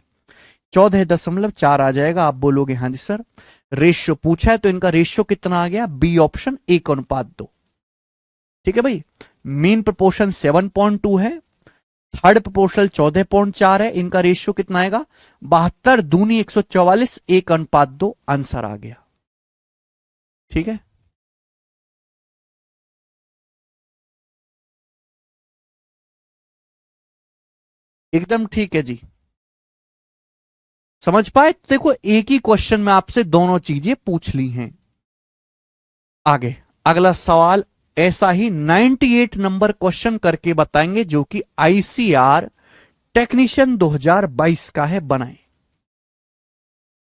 14.4 आ जाएगा। आप बोलोगे हाँ जी सर, रेशियो पूछा है तो इनका रेशियो कितना आ गया, बी ऑप्शन 1:2। ठीक है भाई, मीन प्रोपोर्शन 7.2 है, थर्ड प्रोपोर्शनल 14.4 है, इनका रेशियो कितना आएगा 72 दूनी 144, 1:2 आंसर आ गया। ठीक है, एकदम ठीक है जी, समझ पाए। देखो एक ही क्वेश्चन में आपसे दोनों चीजें पूछ ली हैं। आगे अगला सवाल ऐसा ही 98 नंबर क्वेश्चन करके बताएंगे, जो कि आईसीआर टेक्नीशियन 2022 का है। बनाए,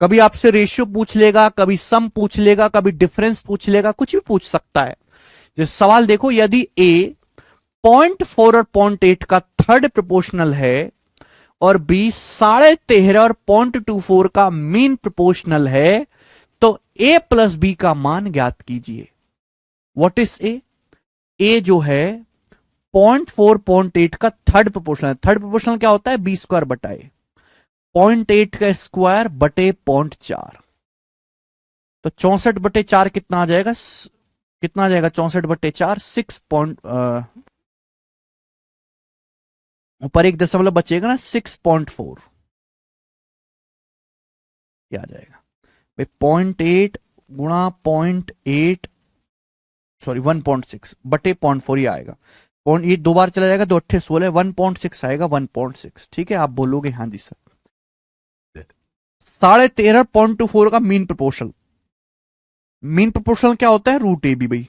कभी आपसे रेशियो पूछ लेगा, कभी सम पूछ लेगा, कभी डिफरेंस पूछ लेगा, कुछ भी पूछ सकता है। जैसे सवाल देखो, यदि ए 0.4 और 0.8 का थर्ड प्रोपोर्शनल है और बी 13.5 और 0.24 का मीन प्रोपोर्शनल है, तो ए प्लस बी का मान ज्ञात कीजिए। व्हाट इज ए, ए जो है 0.4 0.8 का थर्ड प्रोपोर्शनल, थर्ड प्रोपोर्शनल क्या होता है बी स्क्वायर बटा ए, 0.8 का स्क्वायर बटे 0.4, तो 64/4 कितना आ जाएगा, कितना आ जाएगा 64/4, 6 ऊपर एक दशमलव बचेगा ना 6.4, क्या आ जाएगा भाई 0.8 गुणा 0.8 सॉरी 1.6 बटे 0.4 ही आएगा। ये दो बार चला जाएगा, 2 8 16, 1.6 आएगा 1.6। ठीक है, आप बोलोगे हाँ जी सर। 13.24 का मीन प्रोपोर्शनल, मीन प्रोपोर्शनल क्या होता है रूट ए बी भाई।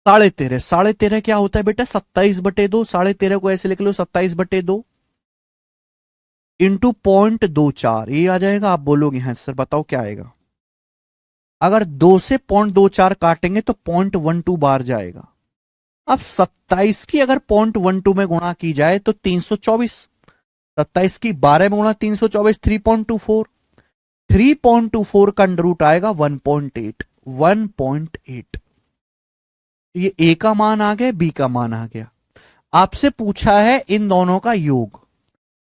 13.5, 13.5 क्या होता है बेटा 27/2, 13.5 को ऐसे लिख लो 27/2 इंटू 0.24, ये आ जाएगा। आप बोलोगे हाँ सर, बताओ क्या आएगा। अगर 2 से 0.24 काटेंगे तो 0.12 बार जाएगा। अब 27 की अगर 0.12 में गुणा की जाए तो 324, 27 की 12 में गुणा 324, 3.24, 3.24 का अंडर रूट आएगा 1.8। 1.8 ये ए का मान आ गया, बी का मान आ गया। आपसे पूछा है इन दोनों का योग,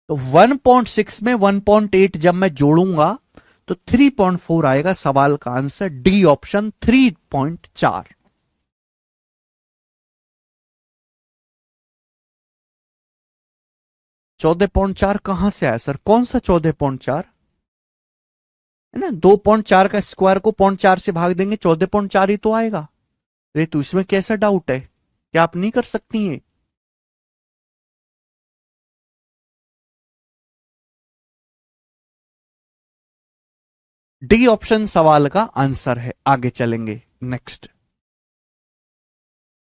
तो 1.6 में 1.8 जब मैं जोड़ूंगा तो 3.4 आएगा। सवाल का आंसर डी ऑप्शन 3.4। चौदह पॉइंट चार कहां से आया सर? कौन सा 14.4 है ना? 2.4 का स्क्वायर को 0.4 से भाग देंगे 14.4 ही तो आएगा। अरे तो इसमें कैसा डाउट है? क्या आप नहीं कर सकती हैं? डी ऑप्शन सवाल का आंसर है। आगे चलेंगे, नेक्स्ट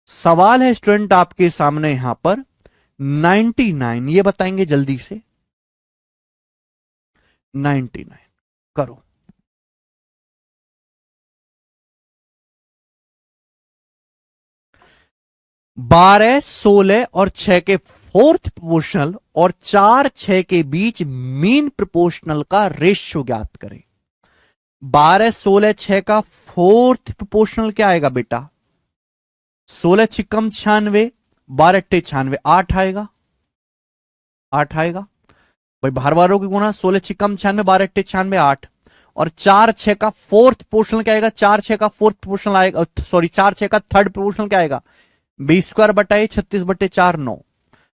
सवाल है स्टूडेंट आपके सामने यहां पर 99, ये बताएंगे जल्दी से। 99 करो। 12, 16 और 6 के फोर्थ प्रोपोर्शनल और 4, 6 के बीच मीन प्रोपोर्शनल का रेशियो ज्ञात करें। 12, 16, 6 का फोर्थ प्रोपोर्शनल क्या आएगा बेटा? 16 छिकम 96, 12 अट्ठे 96, 8 आएगा। 8 आएगा भाई, बार बारों की गुना। 16 छिकम 96, 12 अट्ठे 96, 8। और 4, 6 का फोर्थ प्रोपोर्शनल क्या आएगा? 4, 6 का फोर्थ प्रोपोर्शनल आएगा, सॉरी 4, 6 का थर्ड प्रोपोर्शनल क्या आएगा? 20² 36/4 9।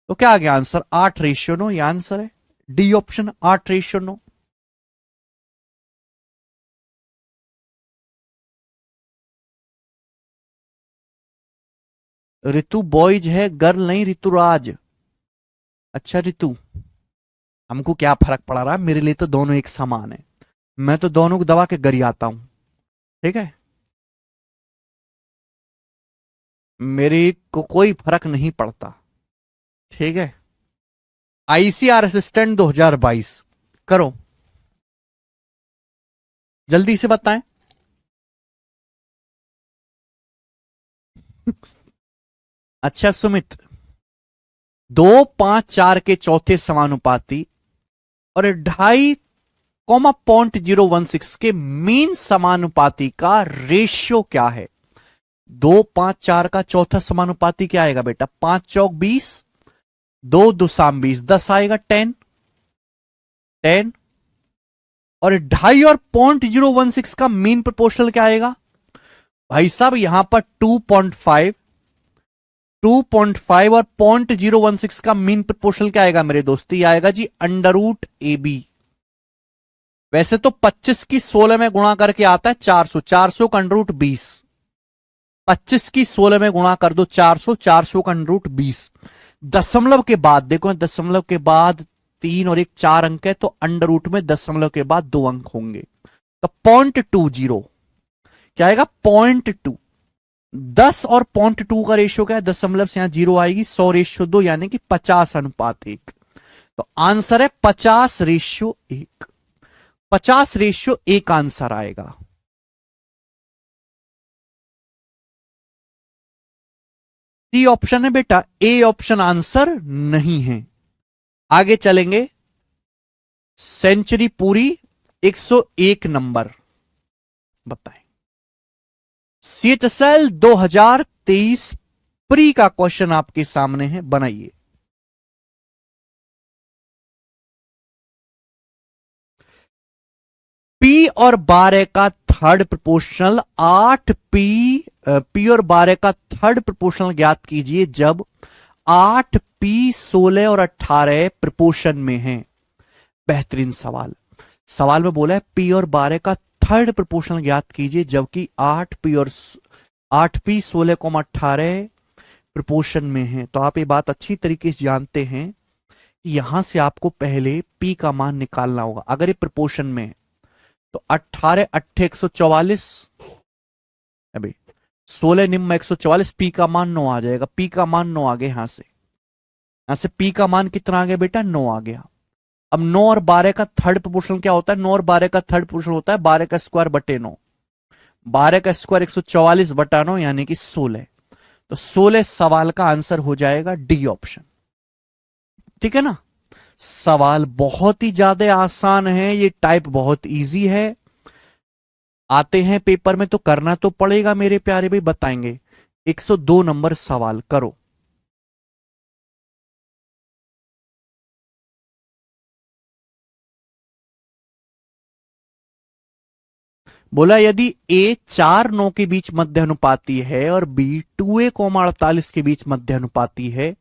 तो क्या आ गया आंसर? 8:9। ये आंसर है डी ऑप्शन 8:9। ऋतु बॉयज है, गर्ल नहीं ऋतुराज। अच्छा ऋतु, हमको क्या फर्क पड़ रहा है? मेरे लिए तो दोनों एक समान है। मैं तो दोनों को दबा के गरियाता हूं, ठीक है? मेरी को कोई फर्क नहीं पड़ता, ठीक है? आईसीआर असिस्टेंट 2022 करो, जल्दी से बताएं। अच्छा सुमित, 2, 5, 4 के चौथे समानुपाती और 2.5, के मीन समानुपाती का रेशियो क्या है? 2, 5, 4 का चौथा समानुपाती क्या आएगा बेटा? 5 चौक 20, 2 दुसाम 20, 10 आएगा। 10 10 और 2.5 और 0.016 का मीन प्रोपोर्शनल क्या आएगा भाई साहब? यहां पर 2.5 और 0.016 का मीन प्रोपोर्शनल क्या आएगा मेरे दोस्ती? आएगा जी √AB। वैसे तो 25 की 16 में गुणा करके आता है 400, 400 का √20। 25 की 16 में गुणा कर दो 400, 400 का √20। दशमलव के बाद देखो, दशमलव के बाद 3 और 1 4 अंक है, तो अंडर रूट में दशमलव के बाद 2 अंक होंगे, तो 0.20 क्या आएगा? 0.2। 10 और 0.2 का रेशियो क्या है? दशमलव से यहां 0 आएगी, 100:2 यानी कि 50:1। तो आंसर है 50:1। 50:1 आंसर आएगा। सी ऑप्शन है बेटा, ए ऑप्शन आंसर नहीं है। आगे चलेंगे, सेंचुरी पूरी 101 नंबर बताएं। सीएचएसएल 2023 प्री का क्वेश्चन आपके सामने है, बनाइए। पी और 12 का थर्ड प्रोपोर्शनल 8p, पी और 12 का थर्ड प्रोपोर्शनल ज्ञात कीजिए जब 8p 16 और 18 प्रोपोर्शन में है। बेहतरीन सवाल। सवाल में बोला है पी और 12 का थर्ड प्रोपोर्शनल ज्ञात कीजिए जबकि 8p 16,18 प्रोपोर्शन में है। तो आप ये बात अच्छी तरीके से जानते हैं, यहां से आपको पहले p का मान निकालना होगा। अगर ये प्रोपोर्शन में है तो 18 8 144, अभी 16 निम्न 144, पी का मान 9 आ जाएगा। पी का मान 9 आ गया। यहां से पी का मान कितना आ गया बेटा? 9 आ गया। अब 9 और 12 का थर्ड प्रोपोर्शनल क्या होता है? 9 और 12 का थर्ड प्रोपोर्शनल होता है 12 का स्क्वायर बटे 9। 12 का स्क्वायर 144/9 यानी कि 16। तो 16 सवाल का आंसर हो जाएगा डी ऑप्शन, ठीक है ना? सवाल बहुत ही ज्यादा आसान है, ये टाइप बहुत इजी है। आते हैं पेपर में तो करना तो पड़ेगा मेरे प्यारे भाई, बताएंगे। 102 नंबर सवाल करो। बोला यदि ए 4 9 के बीच मध्य अनुपाती है और बी 2a, 48 के बीच मध्य अनुपाती है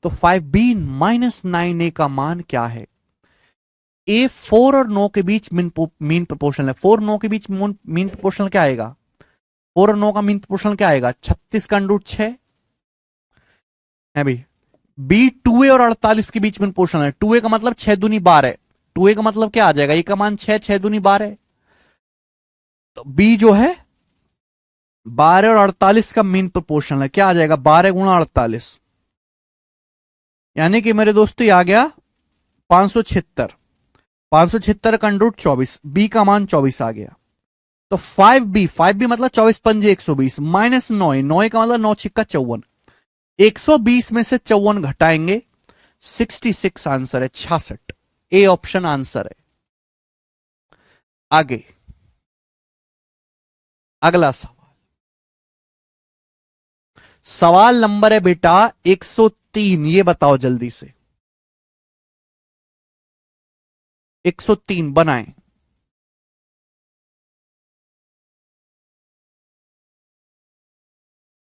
तो 5b-9a का मान क्या है? ए 4 और 9 के बीच मीन प्रोपोर्शनल है। 4 9 के बीच मीन प्रोपोर्शनल क्या आएगा? 4 और 9 का मीन प्रोपोर्शनल क्या आएगा? 36 का अंडर 6 है भाई। बी 2a और 48 के बीच में प्रोपोर्शनल है। 2a का मतलब 6 दूनी 12 है। 2a का मतलब क्या आ जाएगा? ए का मान 6, 6 दूनी 12 है। तो बी जो है 12 और 48 का मीन प्रोपोर्शनल है, क्या आ जाएगा? 12 गुणा 48, यानी कि मेरे दोस्तों ये आ गया 576। 576 का अंडर 24, बी का मान 24 आ गया। तो 5b मतलब 24 पंजे 120 माइनस 9, 9 का मतलब 9 छिक्का 54। 120 में से 54 घटाएंगे, 66 आंसर है, 66। ए ऑप्शन आंसर है। आगे अगला सवाल, सवाल नंबर है बेटा 103। ये बताओ जल्दी से, 103 बनाएं।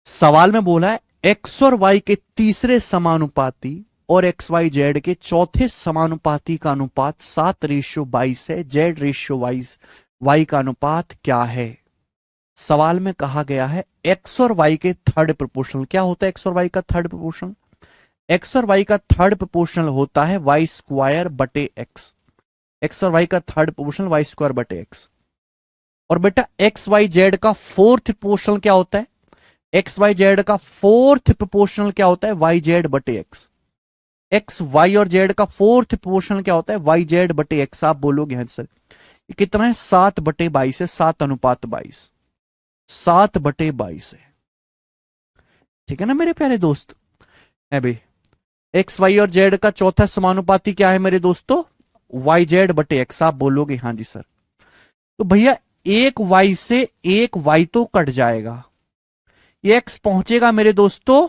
सवाल में बोला है एक्स और वाई के तीसरे समानुपाती और एक्स वाई जेड के चौथे समानुपाती का अनुपात 7:22 है। जेड रेशियो वाई का अनुपात क्या है? सवाल में कहा गया है एक्स और वाई के थर्ड प्रोपोर्शनल। क्या होता है एक्स और वाई का थर्ड प्रोपोर्शनल? एक्स और वाई का थर्ड प्रोपोर्शनल होता है वाई स्क्वायर बटे एक्स। एक्स और वाई का थर्ड प्रोपोर्शनल वाई स्क्वायर बटे एक्स। और बेटा एक्स वाई जेड का फोर्थ प्रोपोर्शनल क्या होता है? एक्स वाई जेड का फोर्थ प्रोपोर्शनल क्या होता है? वाई जेड बटे एक्स। एक्स वाई और जेड का फोर्थ प्रोपोर्शनल क्या होता है? वाई जेड बटे एक्स। आप बोलोगे आंसर ये कितना है? 7/22 है, 7:22। 7/22 है, ठीक है ना मेरे प्यारे दोस्त? है भाई, एक्स वाई और जेड का चौथा समानुपाती क्या है मेरे दोस्तों? वाई जेड बटे एक्स। आप बोलोगे हाँ जी सर। तो भैया एक वाई से एक वाई तो कट जाएगा, ये एक्स पहुंचेगा मेरे दोस्तों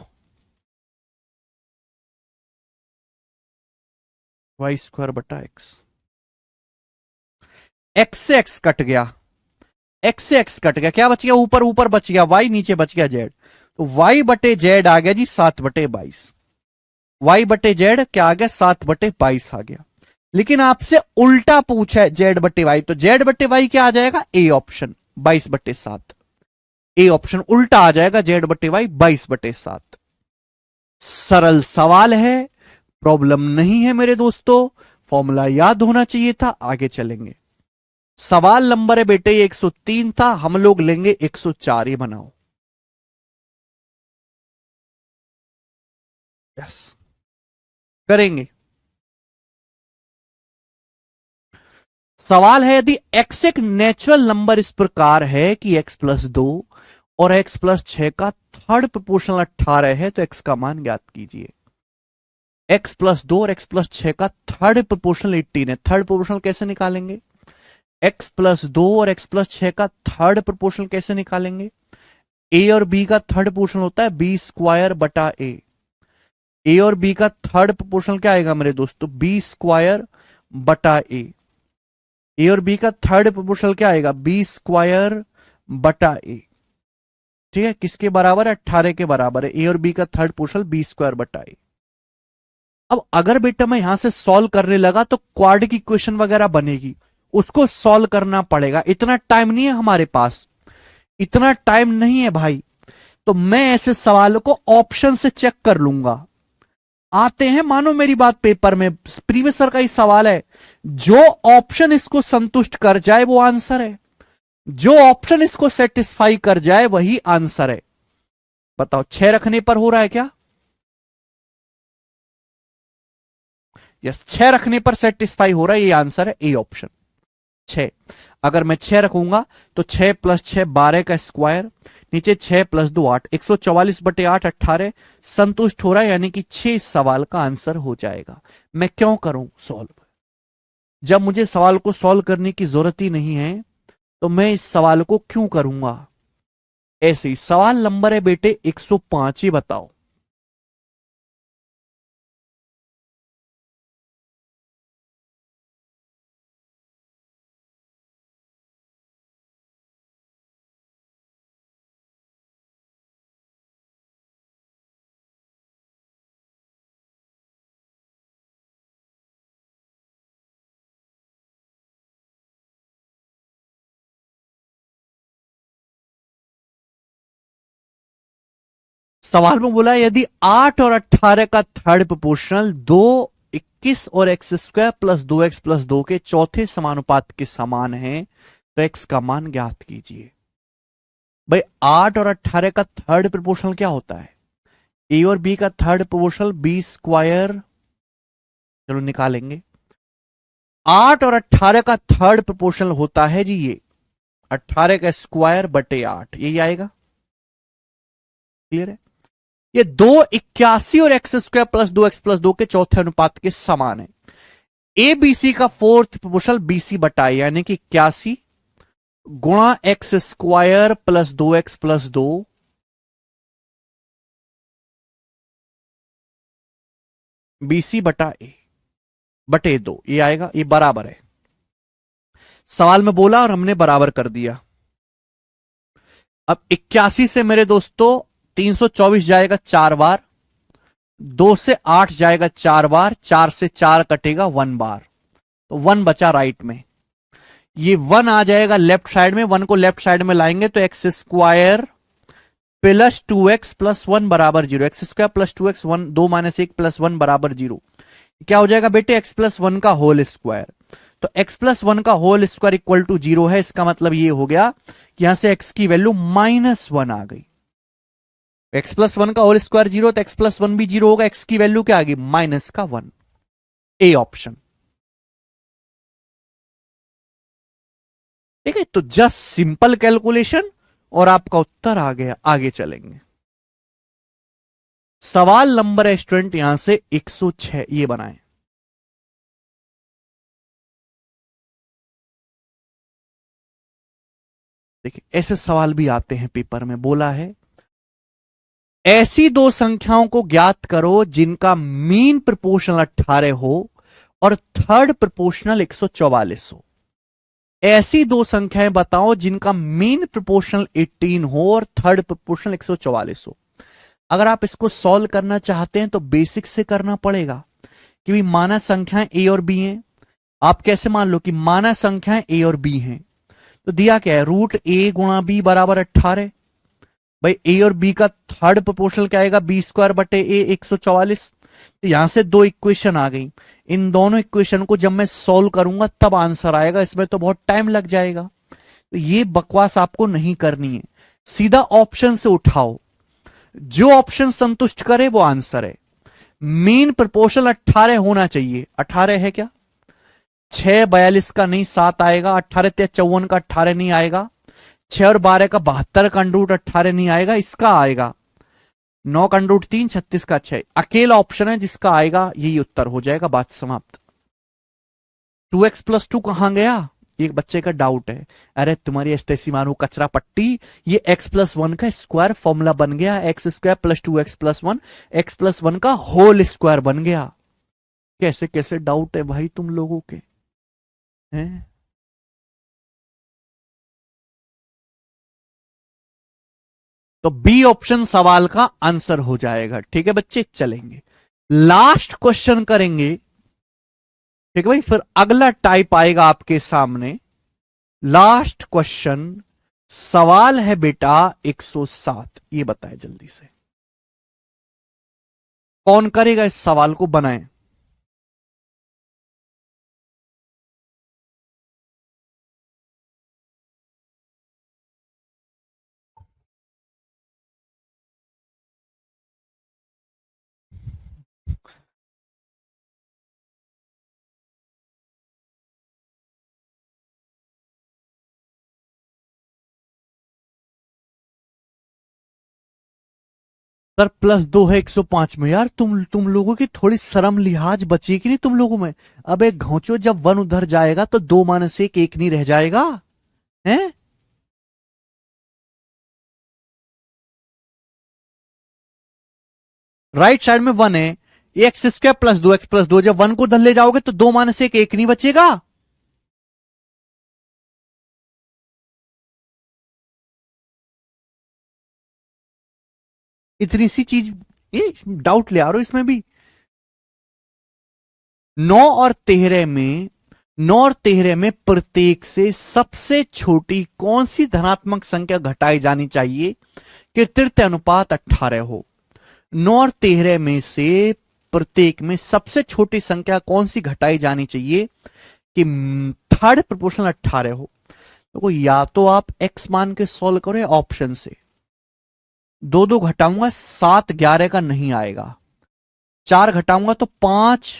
वाई स्क्वायर बटा एक्स। एक्स से एक्स कट गया, एक्स से एक्स कट गया, क्या बच गया? ऊपर ऊपर बच गया वाई, नीचे बच गया जेड। तो वाई बटे जेड आ गया जी 7/22। वाई बटे जेड क्या आ गया? 7/22 आ गया। लेकिन आपसे उल्टा पूछा है जेड बटे वाई, तो जेड बटे वाई क्या आ जाएगा? A option 22/7। ए ऑप्शन उल्टा आ जाएगा, जेड बटे वाई 22/7। सरल सवाल है, प्रॉब्लम नहीं है मेरे दोस्तों। फॉर्मूला याद होना चाहिए था। आगे चलेंगे, सवाल नंबर है बेटे ये 103 था, हम लोग लेंगे 104। ये बनाओ। यस करेंगे। सवाल है यदि x एक नेचुरल नंबर इस प्रकार है कि x+2 और x+6 का थर्ड प्रोपोर्शनल 18 है तो x का मान ज्ञात कीजिए। x+2 और x+6 का थर्ड प्रोपोर्शनल 18 है। थर्ड प्रोपोर्शनल कैसे निकालेंगे? x+2 और x+6 का थर्ड प्रोपोर्शनल कैसे निकालेंगे? a और b का थर्ड प्रोपोर्शनल होता है b स्क्वायर बटा a और b का थर्ड प्रोपोर्शनल क्या आएगा मेरे दोस्तों? b स्क्वायर बटा ए और बी का थर्ड प्रोपोर्शनल क्या आएगा? बी स्क्वायर बटा ए। ठीक है, किसके बराबर है? 18 के बराबर है। ए और बी का थर्ड प्रोपोर्शनल बी स्क्वायर बटा ए। अब अगर बेटा मैं यहां से सॉल्व करने लगा तो क्वाड की इक्वेशन वगैरह बनेगी, उसको सॉल्व करना पड़ेगा। इतना टाइम नहीं है हमारे पास, इतना टाइम नहीं है भाई। तो मैं ऐसे सवालों को ऑप्शन से चेक कर लूंगा। आते हैं, मानो मेरी बात, पेपर में प्रीवियस सर का ही सवाल है, जो ऑप्शन इसको संतुष्ट कर जाए वो आंसर है, जो ऑप्शन इसको सेटिस्फाई कर जाए वही आंसर है। बताओ 6 रखने पर हो रहा है क्या? यस, 6 रखने पर सेटिस्फाई हो रहा है, ये आंसर है ए ऑप्शन 6। अगर मैं 6 रखूंगा तो 6 + 6 12 का स्क्वायर, नीचे 6 प्लस 2 8, 144/8 18 संतुष्ट हो रहा है, यानी कि 6 इस सवाल का आंसर हो जाएगा। मैं क्यों करूं सॉल्व, जब मुझे सवाल को सॉल्व करने की जरूरत ही नहीं है तो मैं इस सवाल को क्यों करूंगा। ऐसे ही सवाल नंबर है बेटे 105, ही बताओ। सवाल में बोला यदि 8 और 18 का थर्ड प्रोपोर्शनल 2 21 और x square plus 2x plus 2 के चौथे समानुपात के समान है तो x का मान ज्ञात कीजिए। भाई 8 और 18 का थर्ड प्रोपोर्शनल क्या होता है, ए और बी का थर्ड प्रोपोर्शनल बी स्क्वायर, चलो निकालेंगे। 8 और 18 का थर्ड प्रोपोर्शनल होता है जी ये 18 का स्क्वायर बटे 8, यही आएगा। क्लियर है, ये 2 81 और x square plus 2x plus 2 के चौथे अनुपात के समान है। ए बी सी का फोर्थ प्रोपोर्शनल BC बटा, यानी कि 81 गुणा x square plus 2x plus 2 BC बटा ए बटे 2, ये आएगा, ये बराबर है। सवाल में बोला और हमने बराबर कर दिया। अब 81 से मेरे दोस्तों 324 जाएगा 4 बार, 2 से 8 जाएगा 4 बार, 4 से 4 कटेगा 1 बार, तो 1 बचा राइट में। ये 1 आ जाएगा लेफ्ट साइड में, 1 को लेफ्ट साइड में लाएंगे तो x square plus 2x plus 1 बराबर 0, x square plus 2x 1 2 minus 1 plus 1 बराबर 0। क्या हो जाएगा बेटे, x प्लस 1 का होल स्क्वायर। तो x प्लस 1 का होल स्क्वायर इक्वल टू 0 है, इसका मतलब ये हो गया कि यहां से x की वैल्यू -1 आ गई। x प्लस 1 का होल स्क्वायर 0 तो x प्लस 1 भी 0 होगा, x की वैल्यू क्या आ गई -1। A option. ठीक है, तो जस्ट सिंपल कैलकुलेशन और आपका उत्तर आ गया। आगे चलेंगे, सवाल नंबर है स्टूडेंट यहां से 106, ये बनाएं। देखिए ऐसे सवाल भी आते हैं पेपर में, बोला है ऐसी दो संख्याओं को ज्ञात करो जिनका मीन प्रोपोर्शनल 18 हो और थर्ड प्रोपोर्शनल 144 हो। ऐसी दो संख्याएं बताओ जिनका मीन प्रोपोर्शनल 18 हो और थर्ड प्रोपोर्शनल 144 हो। अगर आप इसको सॉल्व करना चाहते हैं तो बेसिक से करना पड़ेगा कि भी माना संख्याएं ए और बी हैं। आप कैसे मान लो कि माना संख्याएं ए और बी हैं, तो दिया क्या है, √a×b बराबर 18। भाई ए और बी का थर्ड प्रोपोर्शनल क्या आएगा, b² बटे ए 144। तो यहां से दो इक्वेशन आ गई, इन दोनों इक्वेशन को जब मैं सॉल्व करूंगा तब आंसर आएगा, इसमें तो बहुत टाइम लग जाएगा। तो ये बकवास आपको नहीं करनी है, सीधा ऑप्शन से उठाओ, जो ऑप्शन संतुष्ट करे वो आंसर है। मीन प्रोपोर्शनल 18 होना चाहिए, 18 है क्या, 6 42 का नहीं 7 आएगा, 18 54 का 18 नहीं आएगा, 6 और 12 का 72 का अंडर रूट 18 नहीं आएगा, इसका आएगा 9 का अंडर रूट 3 36 का 6, अकेला ऑप्शन है जिसका आएगा, यही उत्तर हो जाएगा, बात समाप्त। 2x प्लस 2 कहां गया, एक बच्चे का डाउट है। अरे तुम्हारी एस्तेसी मानो कचरा पट्टी, ये x प्लस 1 का स्क्वायर फॉर्मूला बन गया, x square plus 2x plus 1 x plus 1 का होल स्क्वायर बन गया। कैसे कैसे डाउट है भाई तुम लोगों के हैं। तो बी ऑप्शन सवाल का आंसर हो जाएगा। ठीक है बच्चे, चलेंगे लास्ट क्वेश्चन करेंगे। ठीक है भाई, फिर अगला टाइप आएगा आपके सामने। लास्ट क्वेश्चन सवाल है बेटा 107, ये बताए जल्दी से कौन करेगा इस सवाल को, बनाए। सर +2 है 105 में। यार तुम लोगों की थोड़ी शर्म लिहाज बचेगी नहीं तुम लोगों में। अब एक घोंचो, जब 1 उधर जाएगा तो 2 - 1 1 नहीं रह जाएगा है। राइट साइड में 1 है, x² + 2x+2, जब 1 को उधर ले जाओगे तो 2 - 1 1 नहीं बचेगा। इतनी सी चीज, ये डाउट ले आ रहे हो इसमें भी। 9 और 13 में 9 और 13 में प्रत्येक से सबसे छोटी कौन सी धनात्मक संख्या घटाई जानी चाहिए कि तृतीय अनुपात 18 हो। 9 और 13 में से प्रत्येक में सबसे छोटी संख्या कौन सी घटाई जानी चाहिए कि थर्ड प्रोपोर्शनल 18 हो। तो या तो आप x मान के सॉल्व करो या ऑप्शन से। 2 घटाऊंगा 7 11 का नहीं आएगा। 4 घटाऊंगा तो 5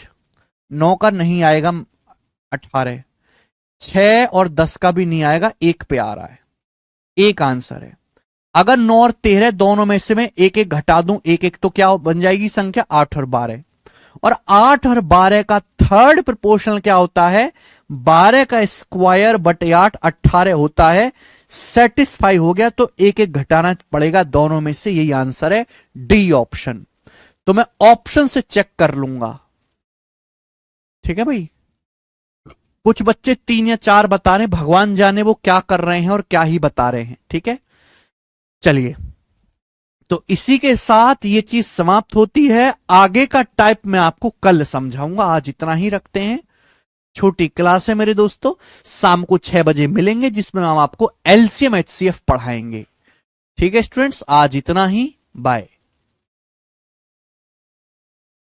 9 का नहीं आएगा 18। 6 और 10 का भी नहीं आएगा, 1 पे आ रहा है। एक आंसर है। अगर 9 और 13 दोनों में से मैं 1 1 घटा दूं 1 1 तो क्या बन जाएगी संख्या 8 और 12। और 8 और 12 का थर्ड प्रोपोर्शनल क्या होता है, 12 का स्क्वायर बटे 8 18 होता है। सेटिस्फाई हो गया तो 1 1 घटाना पड़ेगा दोनों में से, यही आंसर है डी ऑप्शन। तो मैं ऑप्शन से चेक कर लूंगा। ठीक है भाई। कुछ बच्चे 3 या 4 बता रहे हैं, भगवान जाने वो क्या कर रहे हैं और क्या ही बता रहे हैं। ठीक है, चलिए तो इसी के साथ ये चीज समाप्त होती है। आगे का टाइप मैं आपको कल समझाऊंगा, आज इतना ही रखते हैं। छोटी क्लास है मेरे दोस्तों, शाम को 6 बजे मिलेंगे जिसमें हम आपको एलसीएम एचसीएफ पढ़ाएंगे। ठीक है स्टूडेंट्स, आज इतना ही, बाय।